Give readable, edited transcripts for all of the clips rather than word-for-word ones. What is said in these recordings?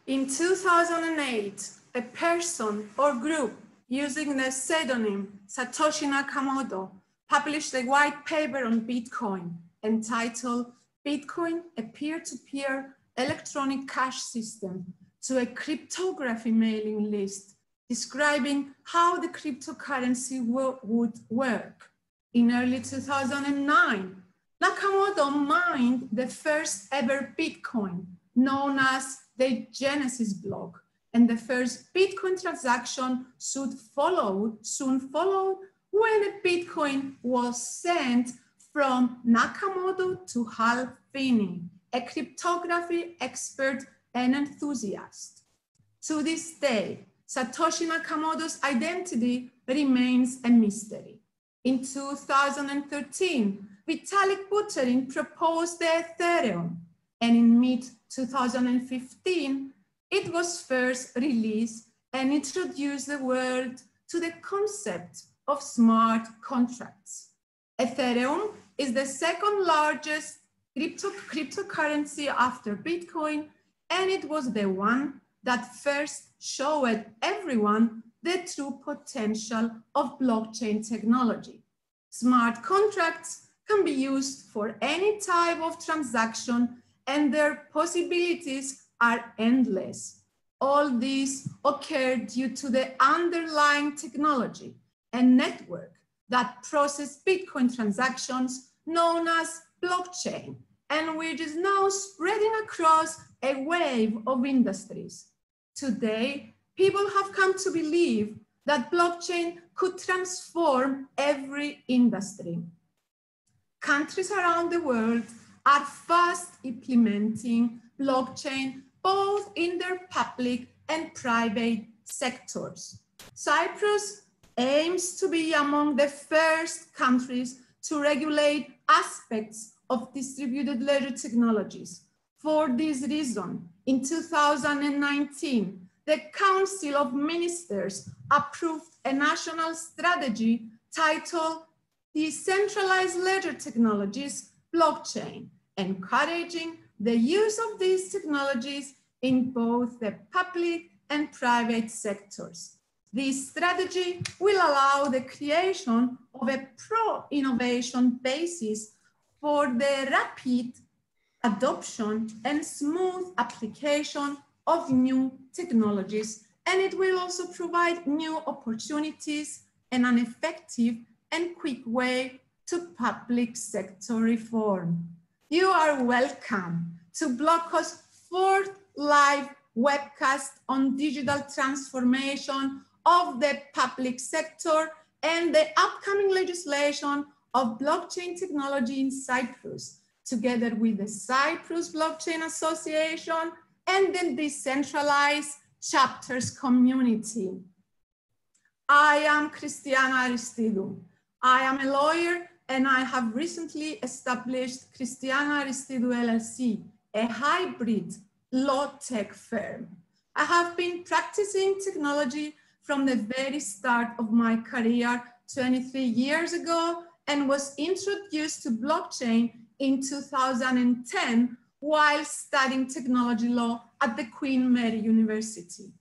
In 2008, a person or group using the pseudonym Satoshi Nakamoto published a white paper on Bitcoin entitled Bitcoin, a peer-to-peer electronic cash system to a cryptography mailing list, describing how the cryptocurrency would work. In early 2009, Nakamoto mined the first ever Bitcoin, known as the Genesis block, and the first Bitcoin transaction soon followed when a Bitcoin was sent from Nakamoto to Hal Finney, a cryptography expert and enthusiast. To this day, Satoshi Nakamoto's identity remains a mystery. In 2013, Vitalik Buterin proposed the Ethereum, and in mid-2015, it was first released and introduced the world to the concept of smart contracts. Ethereum is the second largest cryptocurrency after Bitcoin, and it was the one that first showed everyone the true potential of blockchain technology. Smart contracts can be used for any type of transaction, and their possibilities are endless. All this occurred due to the underlying technology and network that process Bitcoin transactions, known as blockchain, and which is now spreading across a wave of industries. Today, people have come to believe that blockchain could transform every industry. Countries around the world are fast implementing blockchain both in their public and private sectors. Cyprus aims to be among the first countries to regulate aspects of distributed ledger technologies. For this reason, in 2019, the Council of Ministers approved a national strategy titled Decentralized Ledger Technologies, Blockchain, encouraging the use of these technologies in both the public and private sectors. This strategy will allow the creation of a pro-innovation basis for the rapid adoption and smooth application of new technologies, and it will also provide new opportunities and an effective and quick way to public sector reform. You are welcome to Blockos' fourth live webcast on digital transformation of the public sector and the upcoming legislation of blockchain technology in Cyprus, together with the Cyprus Blockchain Association and the Decentralized Chapters community. I am Christiana Aristidou. I am a lawyer, and I have recently established Christiana Aristidou LLC, a hybrid law tech firm. I have been practicing technology from the very start of my career 23 years ago, and was introduced to blockchain in 2010 while studying technology law at the Queen Mary University.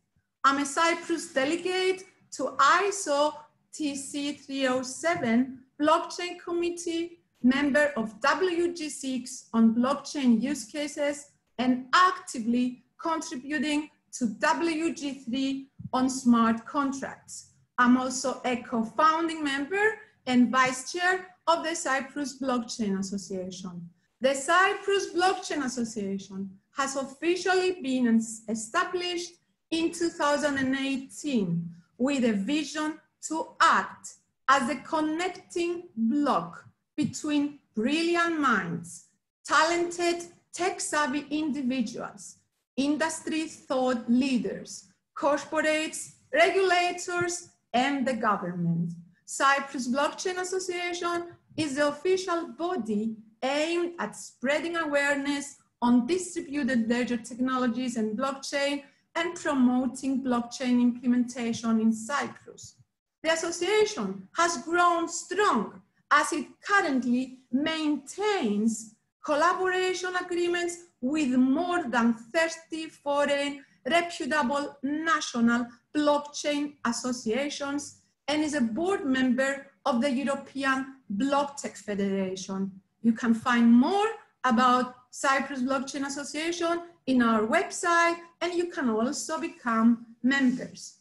I'm a Cyprus delegate to ISO TC 307 Blockchain Committee, member of WG6 on blockchain use cases, and actively contributing to WG3 on smart contracts. I'm also a co-founding member and vice chair of the Cyprus Blockchain Association. The Cyprus Blockchain Association has officially been established in 2018 with a vision to act as a connecting block between brilliant minds, talented, tech-savvy individuals, industry thought leaders, corporates, regulators, and the government. Cyprus Blockchain Association is the official body aimed at spreading awareness on distributed ledger technologies and blockchain and promoting blockchain implementation in Cyprus. The association has grown strong as it currently maintains collaboration agreements with more than 30 foreign reputable national blockchain associations and is a board member of the European BlockTech Federation. You can find more about Cyprus Blockchain Association in our website, and you can also become members.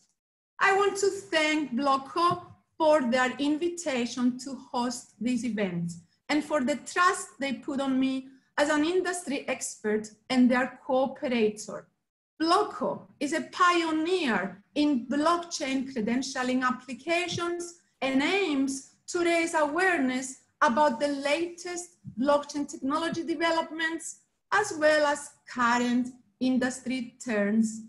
I want to thank Blocko for their invitation to host this event and for the trust they put on me as an industry expert and their cooperator. Blocko is a pioneer in blockchain credentialing applications and aims to raise awareness about the latest blockchain technology developments, as well as current industry trends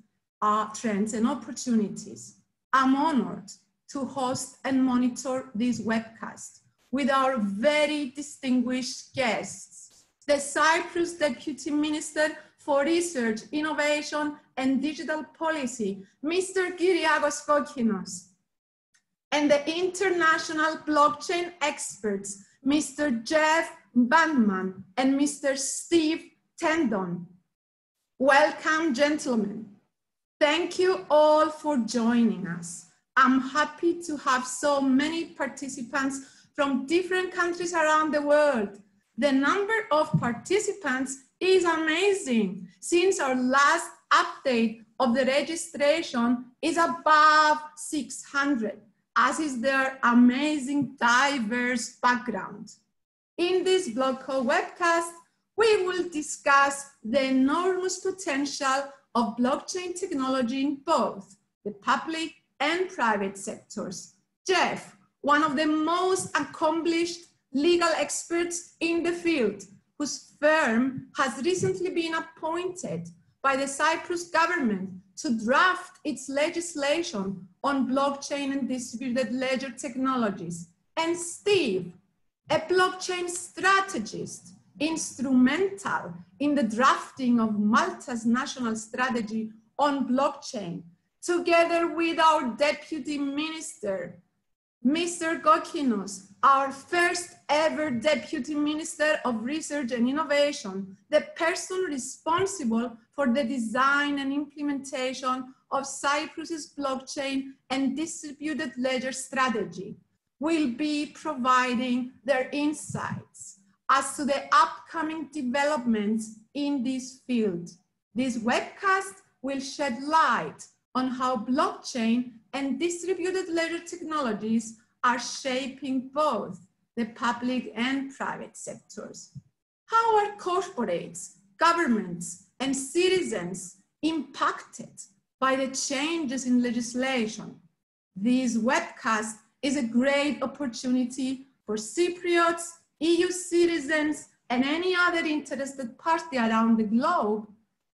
and opportunities. I'm honored to host and monitor this webcast with our very distinguished guests, the Cyprus Deputy Minister for Research, Innovation and Digital Policy, Mr. Kyriakos Kokkinos, and the international blockchain experts, Mr. Jeff Bandman and Mr. Steve Tendon. Welcome, gentlemen. Thank you all for joining us. I'm happy to have so many participants from different countries around the world. The number of participants is amazing. Since our last update of the registration is above 600, as is their amazing diverse background. In this Blocko webcast, we will discuss the enormous potential of blockchain technology in both the public and private sectors. Jeff, one of the most accomplished legal experts in the field, whose firm has recently been appointed by the Cyprus government to draft its legislation on blockchain and distributed ledger technologies. And Steve, a blockchain strategist, instrumental in the drafting of Malta's national strategy on blockchain, together with our Deputy Minister, Mr. Kokkinos, our first ever Deputy Minister of Research and Innovation, the person responsible for the design and implementation of Cyprus's blockchain and distributed ledger strategy, will be providing their insights as to the upcoming developments in this field. This webcast will shed light on how blockchain and distributed ledger technologies are shaping both the public and private sectors. How are corporates, governments, and citizens impacted by the changes in legislation? This webcast is a great opportunity for Cypriots, EU citizens, and any other interested party around the globe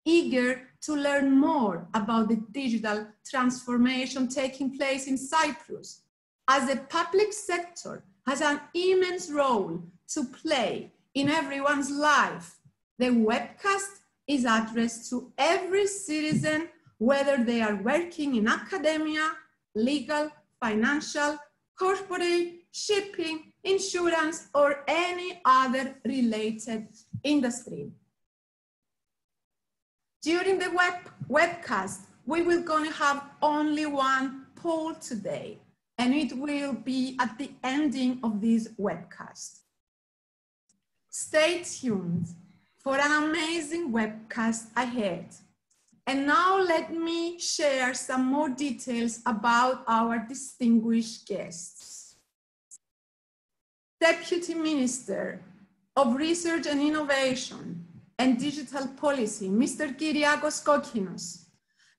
eager to learn more about the digital transformation taking place in Cyprus. As the public sector has an immense role to play in everyone's life, the webcast is addressed to every citizen, whether they are working in academia, legal, financial, corporate, shipping, insurance, or any other related industry. During the webcast, we will gonna have only one poll today, and it will be at the ending of this webcast. Stay tuned for an amazing webcast ahead. And now let me share some more details about our distinguished guests. Deputy Minister of Research and Innovation and Digital Policy, Mr. Kyriakos Kokkinos.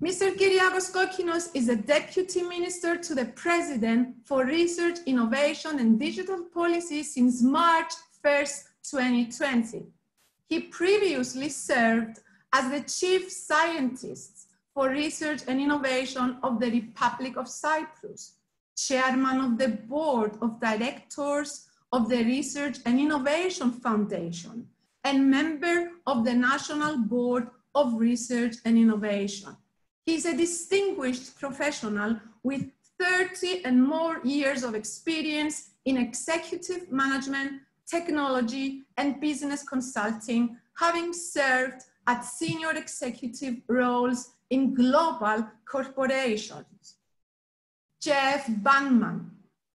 Mr. Kyriakos Kokkinos is a Deputy Minister to the President for Research, Innovation and Digital Policy since March 1st, 2020. He previously served as the Chief Scientist for Research and Innovation of the Republic of Cyprus, Chairman of the Board of Directors of the Research and Innovation Foundation, and member of the National Board of Research and Innovation. He is a distinguished professional with 30 and more years of experience in executive management, technology, and business consulting, having served at senior executive roles in global corporations. Jeff Bandman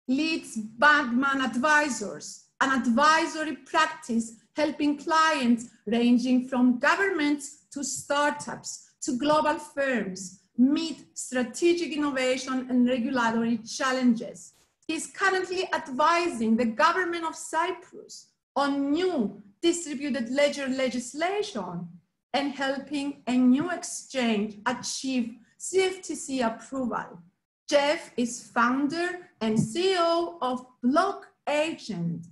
leads Bandman Advisors, an advisory practice helping clients ranging from governments to startups to global firms meet strategic innovation and regulatory challenges. He's currently advising the government of Cyprus on new distributed ledger legislation and helping a new exchange achieve CFTC approval. Jeff is founder and CEO of Block Agent.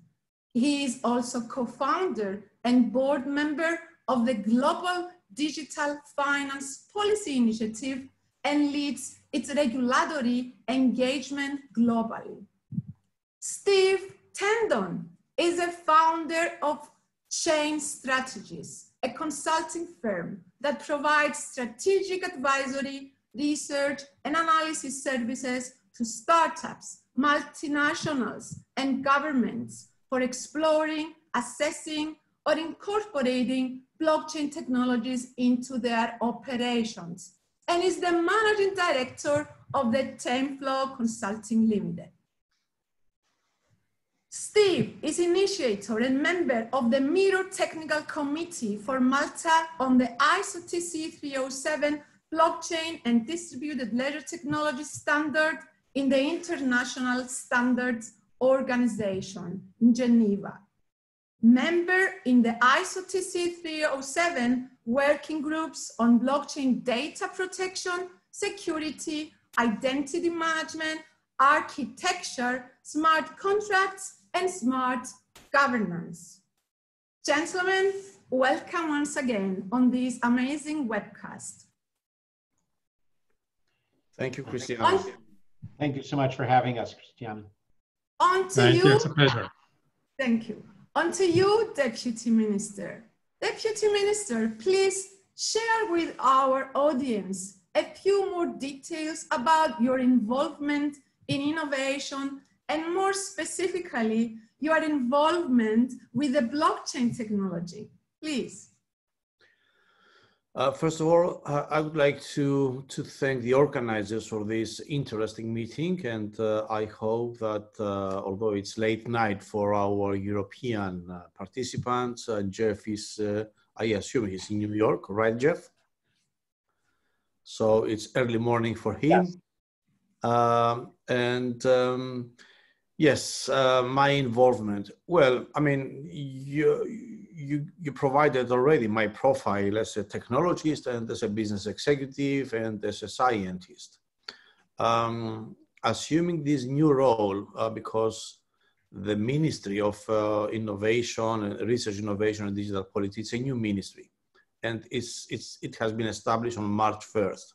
He is also co-founder and board member of the Global Digital Finance Policy Initiative and leads its regulatory engagement globally. Steve Tendon is a founder of Chain Strategies, a consulting firm that provides strategic advisory, research, and analysis services to startups, multinationals, and governments for exploring, assessing, or incorporating blockchain technologies into their operations, and is the managing director of the Timeflow Consulting Limited. Steve is initiator and member of the Mirror Technical Committee for Malta on the ISO TC 307 blockchain and distributed ledger technology standard in the International Standards Organization in Geneva. Member in the ISO TC 307 working groups on blockchain data protection, security, identity management, architecture, smart contracts, and smart governance. Gentlemen, welcome once again on this amazing webcast. Thank you, Christiana. Thank you so much for having us, Christiana. Thank you, it's a pleasure. Thank you. On to you, Deputy Minister. Deputy Minister, please share with our audience a few more details about your involvement in innovation and more specifically, your involvement with the blockchain technology, please. First of all, I would like to thank the organizers for this interesting meeting, and I hope that although it's late night for our European participants, Jeff is, I assume he's in New York, right, Jeff? So it's early morning for him. Yes. Yes, my involvement. Well, I mean, you provided already my profile as a technologist and as a business executive and as a scientist. Assuming this new role, because the Ministry of Innovation, Research, Innovation and Digital Policy, it's a new ministry, and it has been established on March 1st.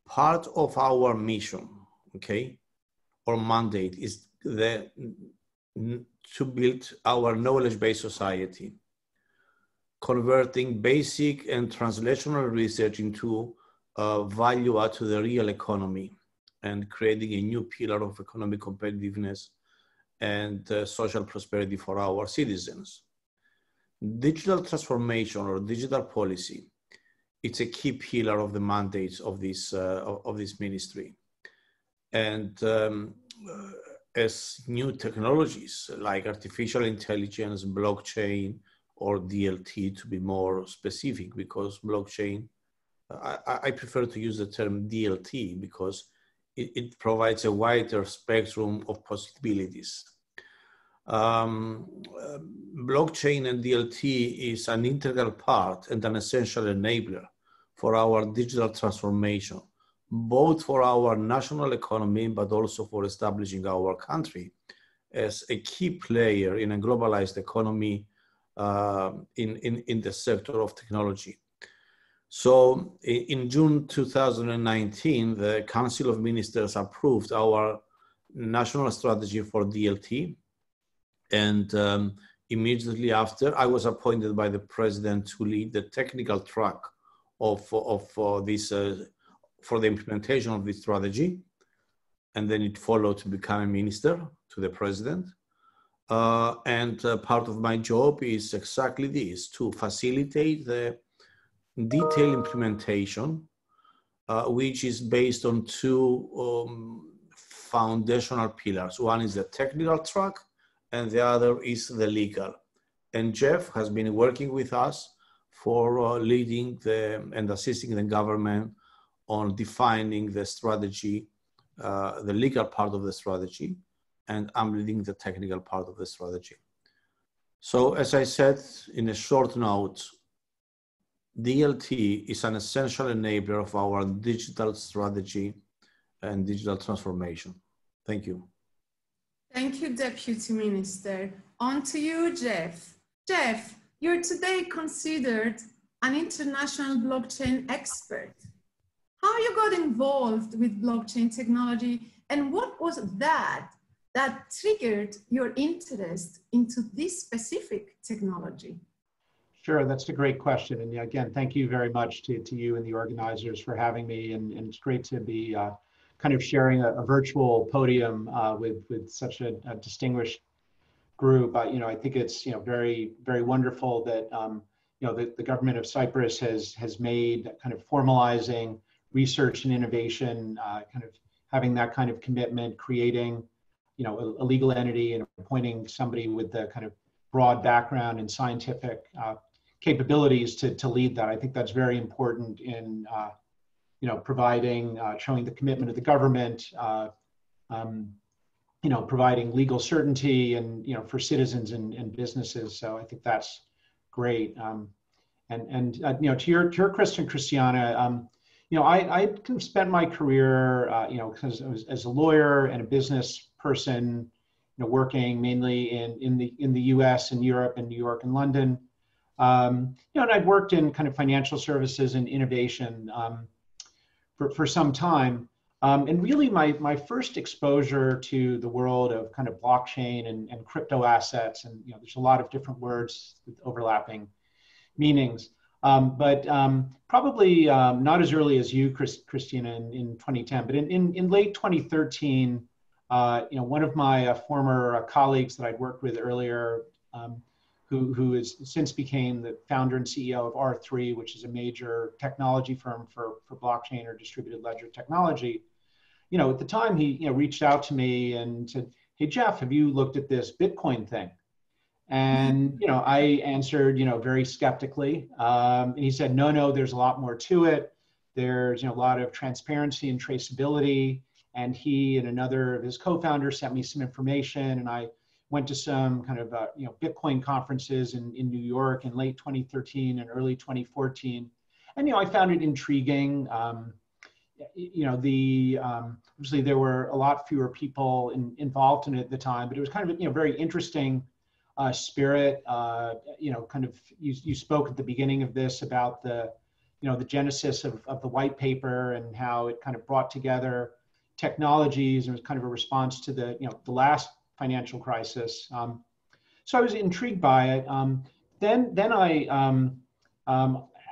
Part of our mission, okay, or mandate is to build our knowledge-based society, converting basic and translational research into value add to the real economy and creating a new pillar of economic competitiveness and social prosperity for our citizens. Digital transformation or digital policy, it's a key pillar of the mandates of this ministry. And as new technologies like artificial intelligence, blockchain, or DLT to be more specific, because blockchain, I prefer to use the term DLT because it provides a wider spectrum of possibilities. Blockchain and DLT is an integral part and an essential enabler for our digital transformation, both for our national economy, but also for establishing our country as a key player in a globalized economy in the sector of technology. So in June 2019, the Council of Ministers approved our national strategy for DLT. And immediately after, I was appointed by the president to lead the technical track for the implementation of this strategy. And then it followed to become a minister to the president. Part of my job is exactly this, to facilitate the detailed implementation which is based on two foundational pillars. One is the technical track, and the other is the legal. And Jeff has been working with us for leading and assisting the government on defining the strategy, the legal part of the strategy, and I'm leading the technical part of the strategy. So as I said in a short note, DLT is an essential enabler of our digital strategy and digital transformation. Thank you. Thank you, Deputy Minister. On to you, Jeff. Jeff, you're today considered an international blockchain expert. How you got involved with blockchain technology, and what was that triggered your interest into this specific technology? Sure, that's a great question. And again, thank you very much to you and the organizers for having me. And it's great to be kind of sharing a virtual podium with such a distinguished group. I think it's very, very wonderful that the government of Cyprus has made kind of formalizing research and innovation, kind of having that kind of commitment, creating a legal entity and appointing somebody with the kind of broad background and scientific capabilities to lead that. I think that's very important in providing, showing the commitment of the government, providing legal certainty and for citizens and businesses. So I think that's great. To your question, Christiana, I kind of spent my career, because I was as a lawyer and a business person, working mainly in the U.S. and Europe and New York and London. And I'd worked in kind of financial services and innovation for some time. And really my first exposure to the world of kind of blockchain and crypto assets, and there's a lot of different words with overlapping meanings. But probably not as early as you, Christina, in 2010, but in late 2013, one of my former colleagues that I'd worked with earlier, who has since became the founder and CEO of R3, which is a major technology firm for blockchain or distributed ledger technology. At the time he reached out to me and said, "Hey Jeff, have you looked at this Bitcoin thing?" And I answered very skeptically. And he said, "No, there's a lot more to it. There's a lot of transparency and traceability." And he and another of his co-founders sent me some information, and I went to some kind of Bitcoin conferences in New York in late 2013 and early 2014, and I found it intriguing. Obviously there were a lot fewer people involved in it at the time, but it was kind of very interesting spirit. Kind of you spoke at the beginning of this about the genesis of the white paper and how it kind of brought together technologies and was kind of a response to the last financial crisis. So I was intrigued by it. Then I,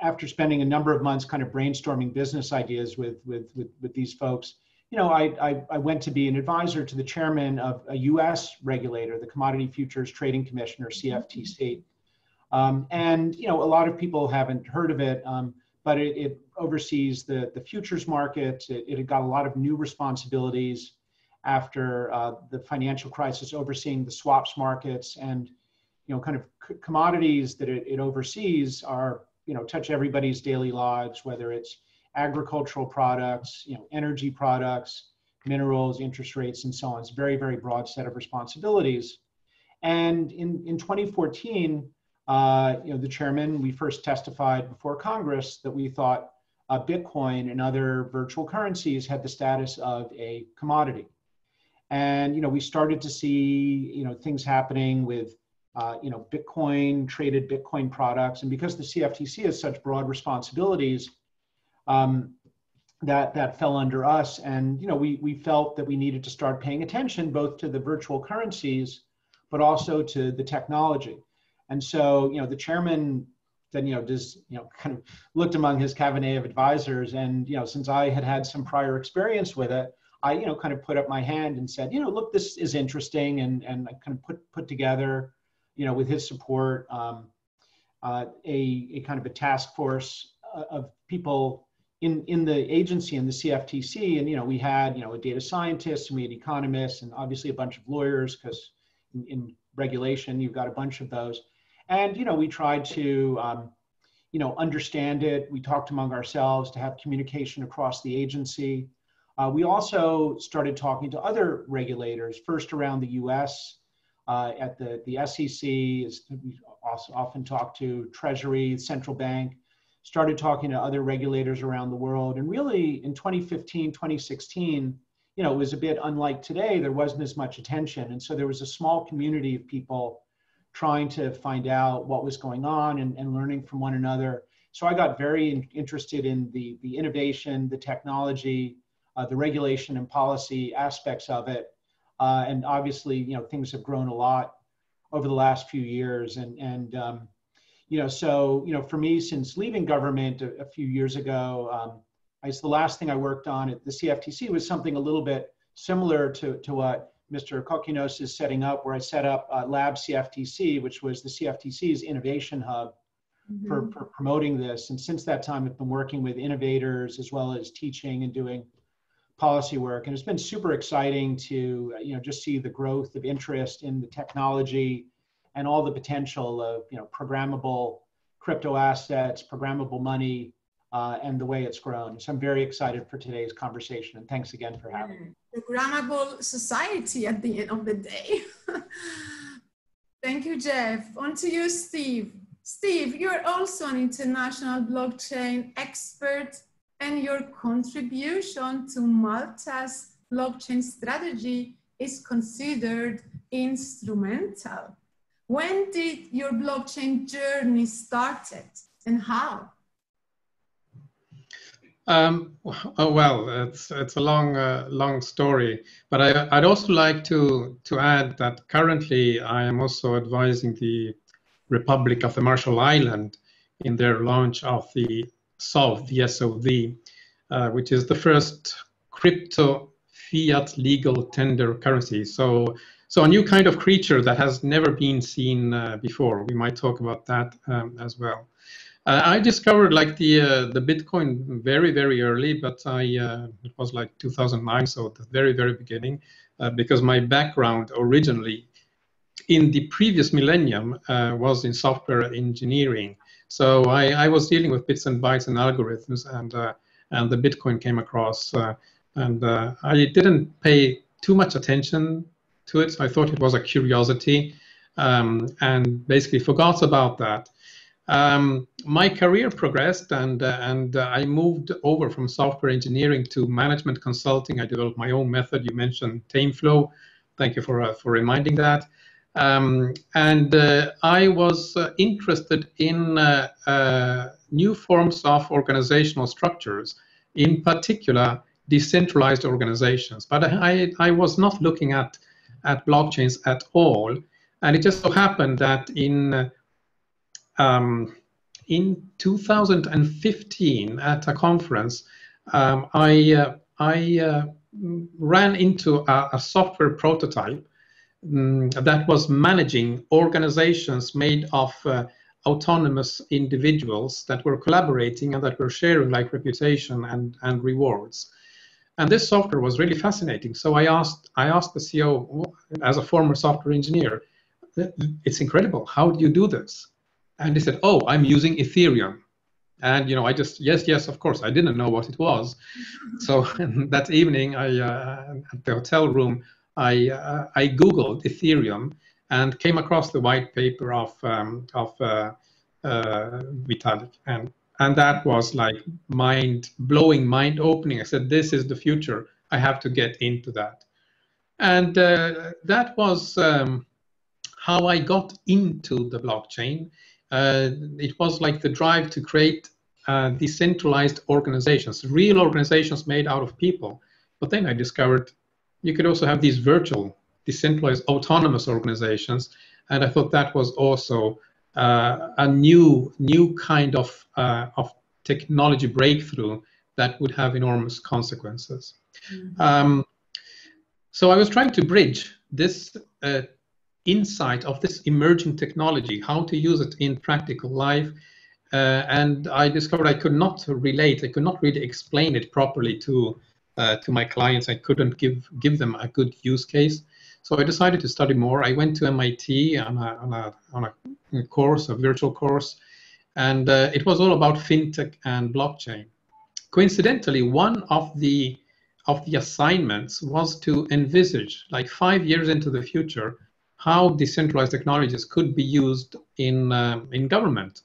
after spending a number of months kind of brainstorming business ideas with these folks, I went to be an advisor to the chairman of a U.S. regulator, the Commodity Futures Trading Commission, or CFTC. And a lot of people haven't heard of it, but it oversees the futures market. It had got a lot of new responsibilities after the financial crisis, overseeing the swaps markets, and kind of commodities that it oversees are touch everybody's daily lives, whether it's agricultural products, energy products, minerals, interest rates, and so on. It's a very, very broad set of responsibilities. And in 2014, the chairman, we first testified before Congress that we thought Bitcoin and other virtual currencies had the status of a commodity. And we started to see things happening with traded Bitcoin products, and because the CFTC has such broad responsibilities, that fell under us, and we felt that we needed to start paying attention both to the virtual currencies, but also to the technology. And so the chairman then kind of looked among his cabinet of advisors, and since I had some prior experience with it, I kind of put up my hand and said, look, this is interesting, and I kind of put together, with his support, a kind of a task force of people, in the agency, in the CFTC, and we had a data scientist, and we had economists, and obviously a bunch of lawyers, because in regulation you've got a bunch of those. And we tried to understand it. We talked among ourselves to have communication across the agency. We also started talking to other regulators, first around the US, at the SEC. We also often talk to Treasury, Central Bank, started talking to other regulators around the world. And really in 2015, 2016, it was a bit unlike today. There wasn't as much attention. And so there was a small community of people trying to find out what was going on and learning from one another. So I got very interested in the innovation, the technology, the regulation and policy aspects of it. And obviously, things have grown a lot over the last few years. So for me, since leaving government a few years ago, I guess the last thing I worked on at the CFTC was something a little bit similar to what Mr. Kokkinos is setting up, where I set up Lab CFTC, which was the CFTC's innovation hub for promoting this. And since that time, I've been working with innovators as well as teaching and doing policy work. And it's been super exciting to just see the growth of interest in the technology and all the potential of programmable crypto assets, programmable money, and the way it's grown. So I'm very excited for today's conversation, and thanks again for having me. Programmable society at the end of the day. Thank you, Jeff. On to you, Steve. Steve, you're also an international blockchain expert, and your contribution to Malta's blockchain strategy is considered instrumental. When did your blockchain journey started, and how? Well, it's a long story, but I'd also like to add that currently I am also advising the Republic of the Marshall Islands in their launch of the SOV, the SOV, which is the first crypto fiat legal tender currency. So a new kind of creature that has never been seen before. We might talk about that as well. I discovered like the Bitcoin very early, but it was like 2009, so at the very beginning, because my background originally in the previous millennium was in software engineering. So I was dealing with bits and bytes and algorithms, and the Bitcoin came across, and I didn't pay too much attention to it. I thought it was a curiosity, and basically forgot about that. My career progressed, and I moved over from software engineering to management consulting. I developed my own method. You mentioned TameFlow. Thank you for reminding that. And I was interested in new forms of organizational structures, in particular decentralized organizations. But I was not looking at blockchains at all. And it just so happened that in 2015 at a conference, I ran into a software prototype that was managing organizations made of autonomous individuals that were collaborating and that were sharing like reputation and rewards. And this software was really fascinating. So I asked the CEO, as a former software engineer, it's incredible. How do you do this? And he said, oh, I'm using Ethereum. And, I just, yes, of course, I didn't know what it was. So that evening, at the hotel room, I Googled Ethereum and came across the white paper of Vitalik. And that was like mind-blowing, mind-opening. I said, this is the future. I have to get into that. And that was how I got into the blockchain. It was like the drive to create decentralized organizations, real organizations made out of people. But then I discovered you could also have these virtual, decentralized, autonomous organizations. And I thought that was also a new kind of technology breakthrough that would have enormous consequences. Mm-hmm. So I was trying to bridge this insight of this emerging technology, how to use it in practical life, and I discovered I could not relate. I could not really explain it properly to my clients. I couldn't give them a good use case. So I decided to study more. I went to MIT on a course, a virtual course, and it was all about fintech and blockchain. Coincidentally, one of the assignments was to envisage, like 5 years into the future, how decentralized technologies could be used in governance.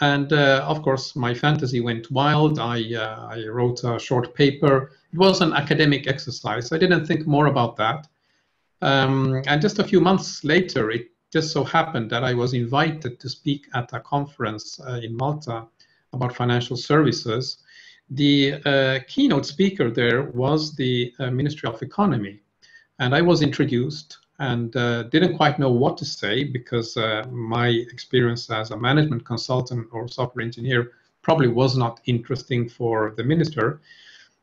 And of course, my fantasy went wild. I wrote a short paper. It was an academic exercise. I didn't think more about that. And just a few months later, it just so happened that I was invited to speak at a conference in Malta about financial services. The keynote speaker there was the Ministry of Economy. And I was introduced and didn't quite know what to say because my experience as a management consultant or software engineer probably was not interesting for the minister.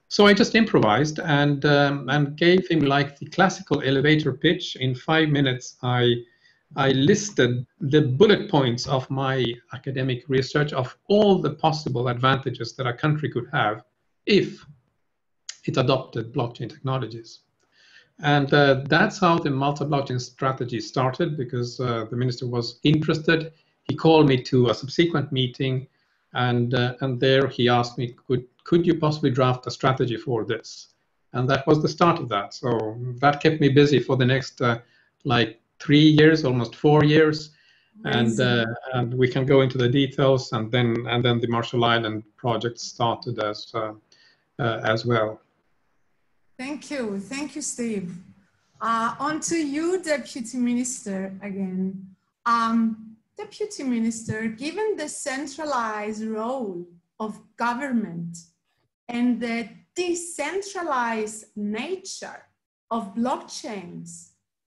So I just improvised and gave him like the classical elevator pitch. In 5 minutes, I listed the bullet points of my academic research of all the possible advantages that a country could have if it adopted blockchain technologies. And that's how the Malta blockchain strategy started, because the minister was interested. He called me to a subsequent meeting, and there he asked me, could you possibly draft a strategy for this? And that was the start of that. So that kept me busy for the next like 3 years, almost 4 years. And we can go into the details, and then the Marshall Island project started as well. Thank you, Steve. On to you, Deputy Minister, again. Deputy Minister, given the centralized role of government and the decentralized nature of blockchains,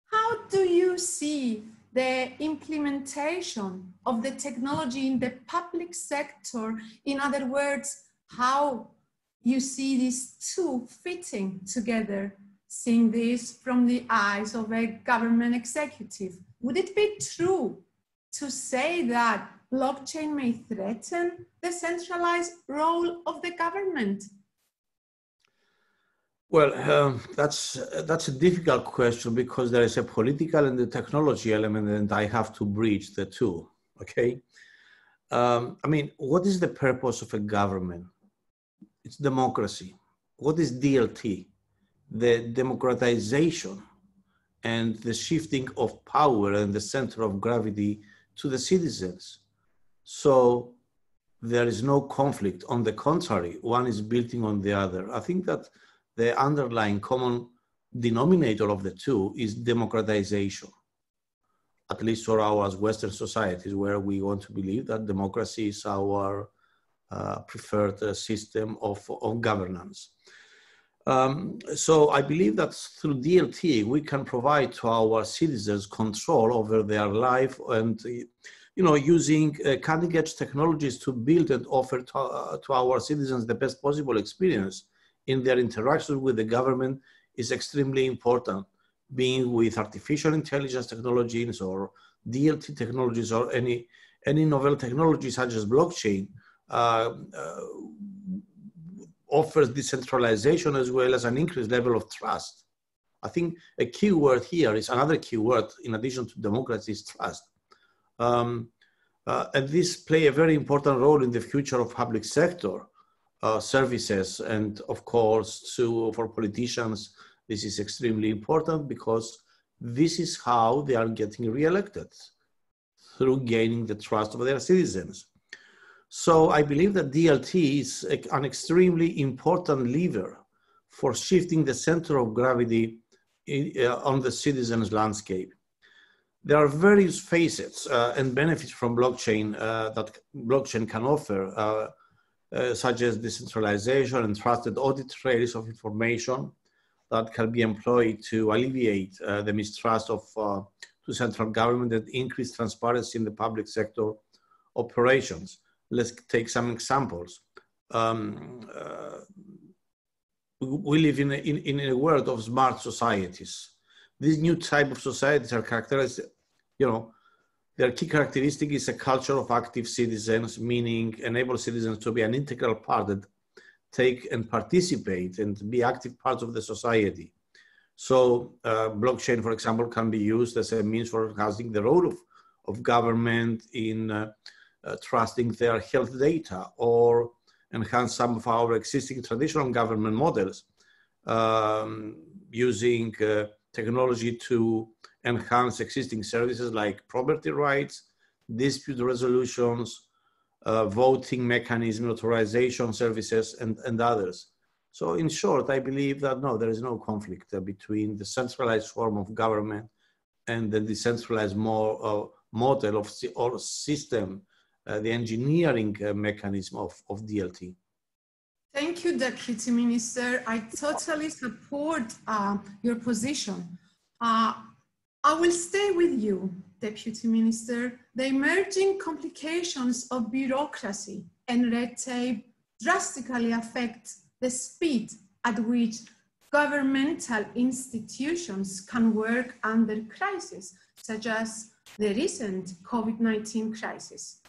how do you see the implementation of the technology in the public sector? In other words, how you see these two fitting together, seeing this from the eyes of a government executive? Would it be true to say that blockchain may threaten the centralized role of the government? Well, that's a difficult question because there is a political and the technology element, and I have to bridge the two, okay? I mean, what is the purpose of a government? It's democracy. What is DLT? The democratization and the shifting of power and the center of gravity to the citizens. So there is no conflict. On the contrary, one is building on the other. I think that the underlying common denominator of the two is democratization, at least for our Western societies, where we want to believe that democracy is our preferred system of governance. So I believe that through DLT, we can provide to our citizens control over their life and, using cutting-edge technologies to build and offer to our citizens the best possible experience in their interactions with the government is extremely important, being with artificial intelligence technologies or DLT technologies or any novel technology such as blockchain. Offers decentralization as well as an increased level of trust. I think a key word here is another key word in addition to democracy is trust. And this play a very important role in the future of public sector services. And of course, for politicians, this is extremely important because this is how they are getting reelected, through gaining the trust of their citizens. So I believe that DLT is an extremely important lever for shifting the center of gravity on the citizens' landscape. There are various facets and benefits from blockchain that blockchain can offer, such as decentralization and trusted audit trails of information that can be employed to alleviate the mistrust to central government and increase transparency in the public sector operations. Let's take some examples. We live in a world of smart societies. These new type of societies are characterized, Their key characteristic is a culture of active citizens, meaning enable citizens to be an integral part that take and participate and be active parts of the society. So blockchain, for example, can be used as a means for enhancing the role of government in trusting their health data, or enhance some of our existing traditional government models, using technology to enhance existing services like property rights, dispute resolutions, voting mechanism, authorization services, and others. So in short, I believe that no, there is no conflict between the centralized form of government and the decentralized model of or system, the engineering mechanism of DLT. Thank you, Deputy Minister. I totally support your position. I will stay with you, Deputy Minister. The emerging complications of bureaucracy and red tape drastically affect the speed at which governmental institutions can work under crisis, such as the recent COVID-19 crisis.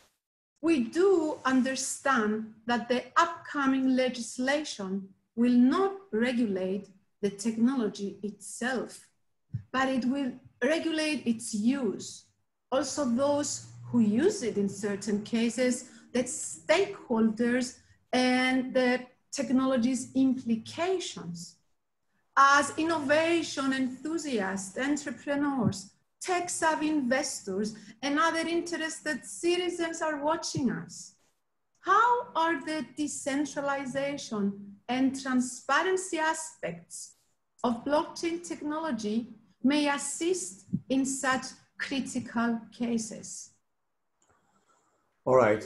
We do understand that the upcoming legislation will not regulate the technology itself, but it will regulate its use. Also those who use it in certain cases, the stakeholders and the technology's implications. As innovation enthusiasts, entrepreneurs, tech-savvy investors, and other interested citizens are watching us, how are the decentralization and transparency aspects of blockchain technology may assist in such critical cases? All right,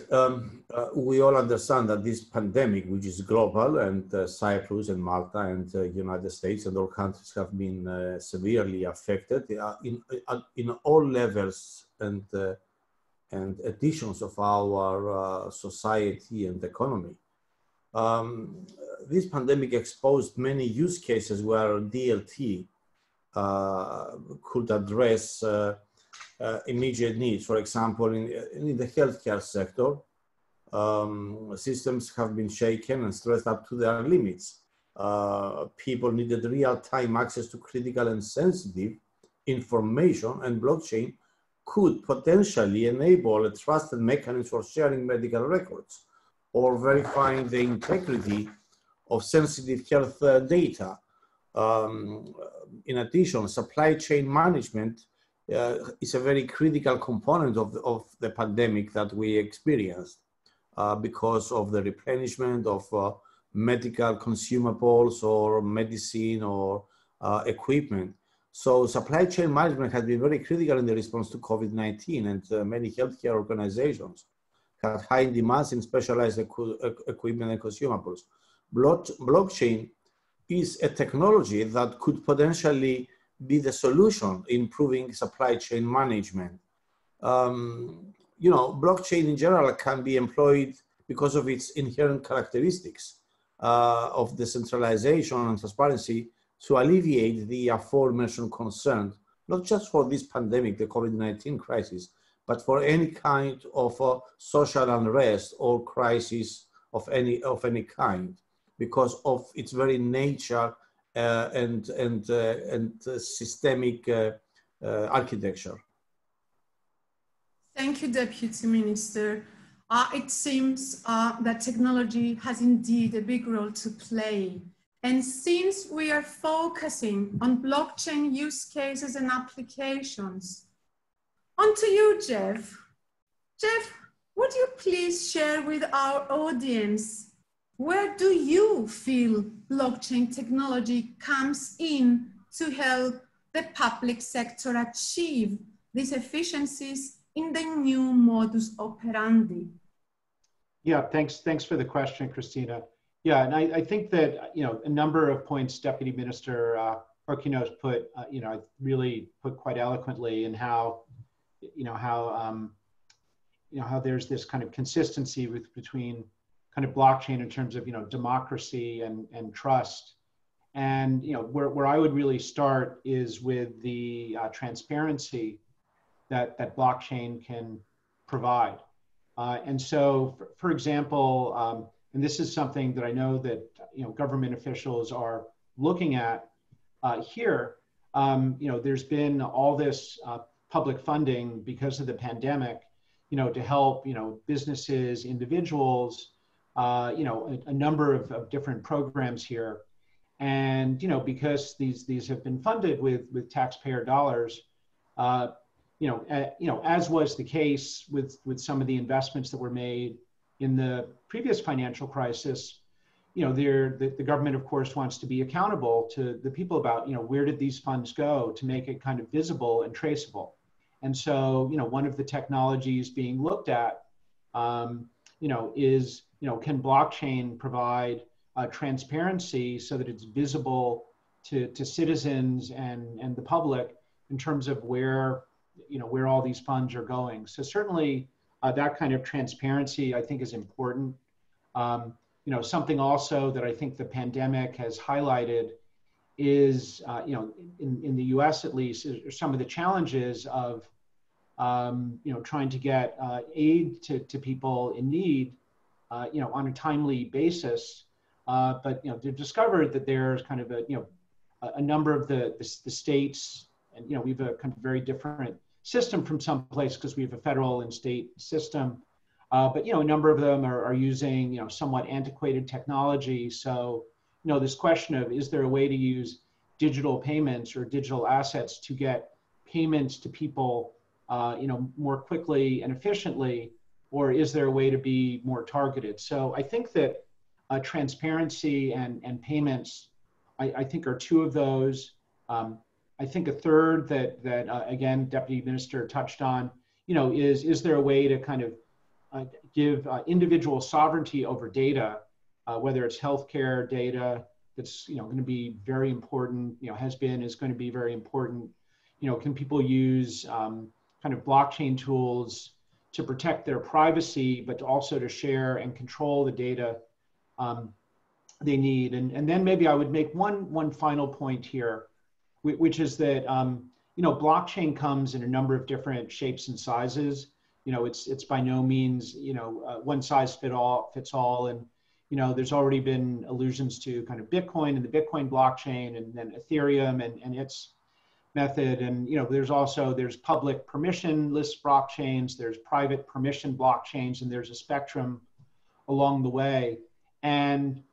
we all understand that this pandemic, which is global, and Cyprus and Malta and United States and all countries have been severely affected in all levels and additions of our society and economy. This pandemic exposed many use cases where DLT could address immediate needs. For example, in the healthcare sector, systems have been shaken and stressed up to their limits. People needed real-time access to critical and sensitive information, and blockchain could potentially enable a trusted mechanism for sharing medical records or verifying the integrity of sensitive health data. In addition, supply chain management is a very critical component of the pandemic that we experienced because of the replenishment of medical consumables or medicine or equipment. So supply chain management has been very critical in the response to COVID-19, and many healthcare organizations have high demands in specialized equipment and consumables. Blockchain is a technology that could potentially be the solution in improving supply chain management. Blockchain in general can be employed because of its inherent characteristics of decentralization and transparency to alleviate the aforementioned concern, not just for this pandemic, the COVID-19 crisis, but for any kind of social unrest or crisis of any kind, because of its very nature and systemic architecture. Thank you, Deputy Minister. It seems that technology has indeed a big role to play. And since we are focusing on blockchain use cases and applications, on to you, Jeff. Jeff, would you please share with our audience, where do you feel blockchain technology comes in to help the public sector achieve these efficiencies in the new modus operandi? Yeah, thanks for the question, Christina. Yeah, and I think that, a number of points Deputy Minister Kokkinos put, really put quite eloquently in how there's this kind of consistency between kind of blockchain in terms of, democracy and trust. And, where I would really start is with the transparency that blockchain can provide. And so, for example, and this is something that I know that government officials are looking at here. There's been all this public funding because of the pandemic, to help businesses, individuals, a number of different programs here. And because these have been funded with taxpayer dollars, as was the case with some of the investments that were made in the previous financial crisis, the government, of course, wants to be accountable to the people about, where did these funds go, to make it kind of visible and traceable. And so, one of the technologies being looked at, is, can blockchain provide transparency so that it's visible to citizens and the public in terms of where all these funds are going. So certainly that kind of transparency, I think, is important. Something also that I think the pandemic has highlighted is, in the US at least, is some of the challenges of, trying to get aid to people in need, on a timely basis. But they've discovered that there's kind of a number of the states, and we have a kind of very different system from some place because we have a federal and state system. But a number of them are using somewhat antiquated technology. So this question of, is there a way to use digital payments or digital assets to get payments to people more quickly and efficiently, or is there a way to be more targeted? So I think that transparency and payments, I think, are two of those. I think a third that again, Deputy Minister touched on, is there a way to kind of give individual sovereignty over data, whether it's healthcare data that's going to be very important, is going to be very important. Can people use kind of blockchain tools to protect their privacy, but also to share and control the data they need? And then maybe I would make one final point here, which is that blockchain comes in a number of different shapes and sizes. It's by no means one size fits all. And there's already been allusions to kind of Bitcoin and the Bitcoin blockchain, and then Ethereum and its method. And there's public permissionless blockchains, there's private permission blockchains, and there's a spectrum along the way. And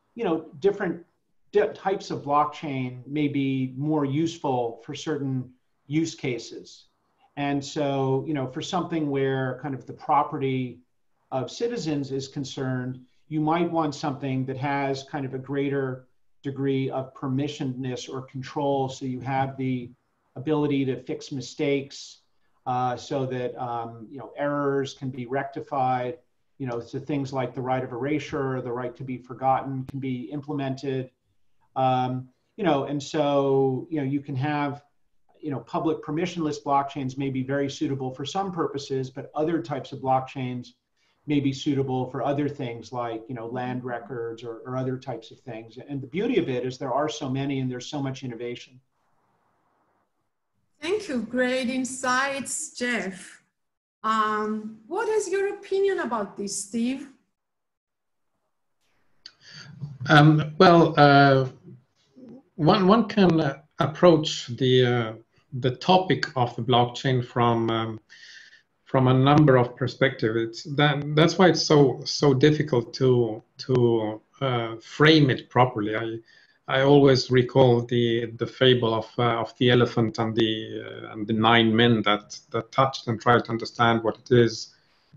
different types of blockchain may be more useful for certain use cases. And so, for something where kind of the property of citizens is concerned, you might want something that has kind of a greater degree of permissionedness or control, so you have the ability to fix mistakes, so that errors can be rectified. So things like the right of erasure, the right to be forgotten can be implemented. And so you can have public permissionless blockchains may be very suitable for some purposes, but other types of blockchains may be suitable for other things like land records or other types of things. And the beauty of it is there are so many and there's so much innovation. Thank you. Great insights, Jeff. What is your opinion about this, Steve? One can approach the topic of the blockchain from a number of perspectives. That's why it's so difficult to frame it properly. I always recall the fable of the elephant and the 9 men that touched and tried to understand what it is.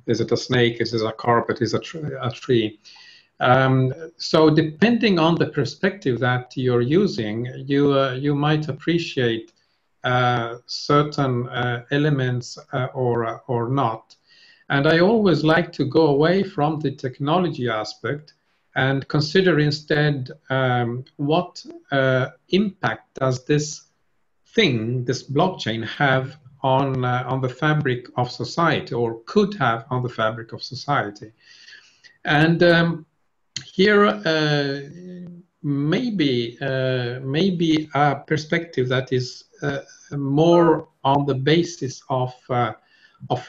Is it a snake? Is it a carpet? Is it a tree? So depending on the perspective that you're using, you might appreciate certain elements or not. And I always like to go away from the technology aspect and consider instead what impact does this blockchain have on the fabric of society, or could have on the fabric of society. And here maybe a perspective that is more on the basis of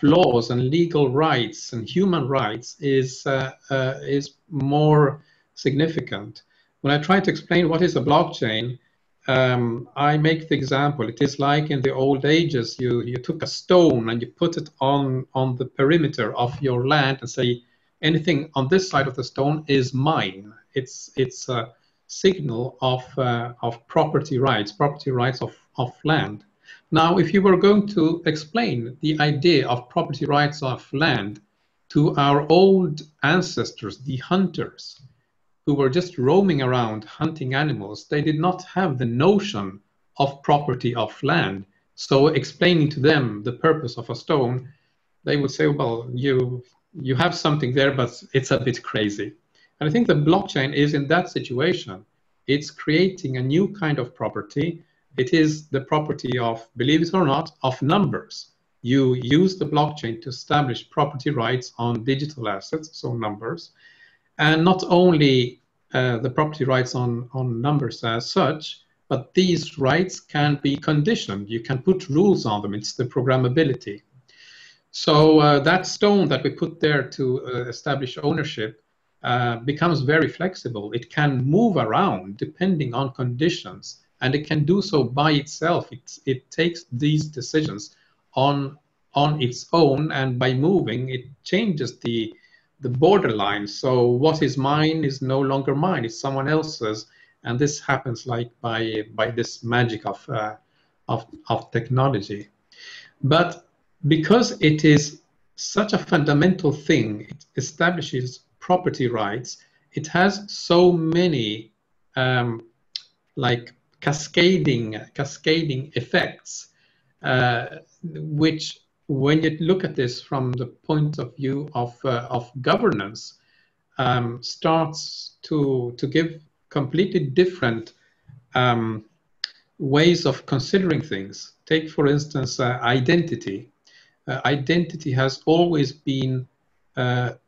laws and legal rights and human rights is more significant. When I try to explain what is a blockchain, I make the example, it is like in the old ages, you took a stone and you put it on the perimeter of your land and say, anything on this side of the stone is mine. It's a signal of property rights of land. Now, if you were going to explain the idea of property rights of land to our old ancestors, the hunters, who were just roaming around hunting animals, they did not have the notion of property of land. So explaining to them the purpose of a stone, they would say, well, you have something there, but it's a bit crazy. And I think the blockchain is in that situation. It's creating a new kind of property. It is the property of, believe it or not, of numbers. You use the blockchain to establish property rights on digital assets, so numbers, and not only the property rights on numbers as such, but these rights can be conditioned. You can put rules on them. It's the programmability. So that stone that we put there to establish ownership becomes very flexible. It can move around depending on conditions, and it can do so by itself. It takes these decisions on its own, and by moving, it changes the borderline. So what is mine is no longer mine, it's someone else's. And this happens like by this magic of technology. But because it is such a fundamental thing, it establishes property rights, it has so many like cascading effects, which, when you look at this from the point of view of governance, starts to give completely different ways of considering things. Take, for instance, identity. Identity has always been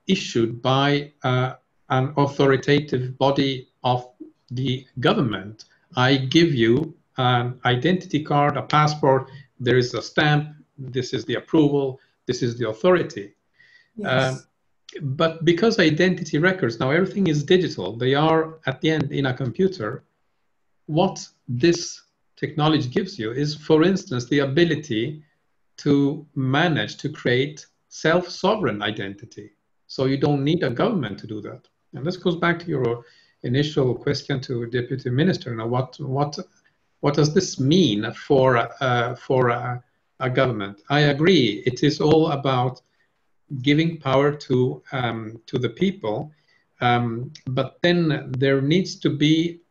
issued by an authoritative body of the government. I give you an identity card, a passport, there is a stamp, this is the approval, this is the authority. Yes. But because identity records, now everything is digital, they are at the end in a computer, what this technology gives you is, for instance, the ability to manage to create self-sovereign identity. So you don't need a government to do that. And this goes back to your initial question to Deputy Minister. Now, what does this mean for a government? I agree. It is all about giving power to the people, but then there needs to be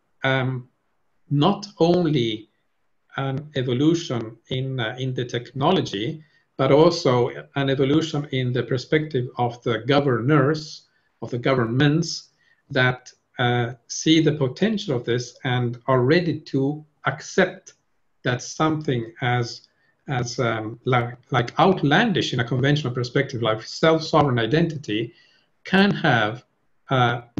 not only an evolution in the technology, but also an evolution in the perspective of the governors, of the governments that see the potential of this and are ready to accept that something as like outlandish in a conventional perspective, like self-sovereign identity, can have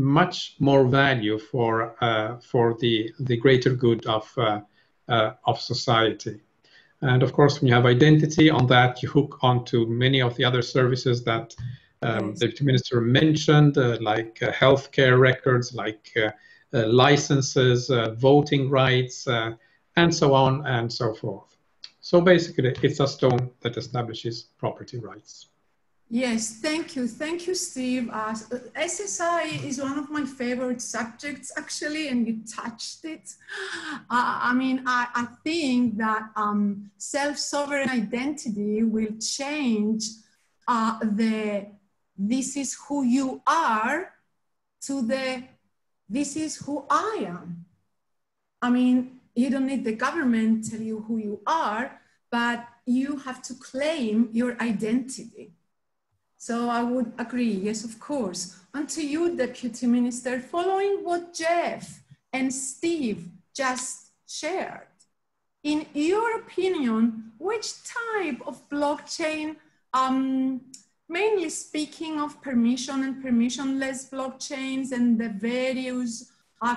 much more value for the greater good of society. And of course, when you have identity on that, you hook onto many of the other services that the Deputy Minister mentioned, like healthcare records, like licenses, voting rights, and so on and so forth. So basically, it's a stone that establishes property rights. Yes, thank you. Thank you, Steve. SSI is one of my favorite subjects, actually, and you touched it. I mean, I think that self-sovereign identity will change this is who you are to this is who I am. I mean, you don't need the government to tell you who you are, but you have to claim your identity. So I would agree, yes, of course. And to you, Deputy Minister, following what Jeff and Steve just shared, in your opinion, which type of blockchain, mainly speaking of permission and permissionless blockchains and the various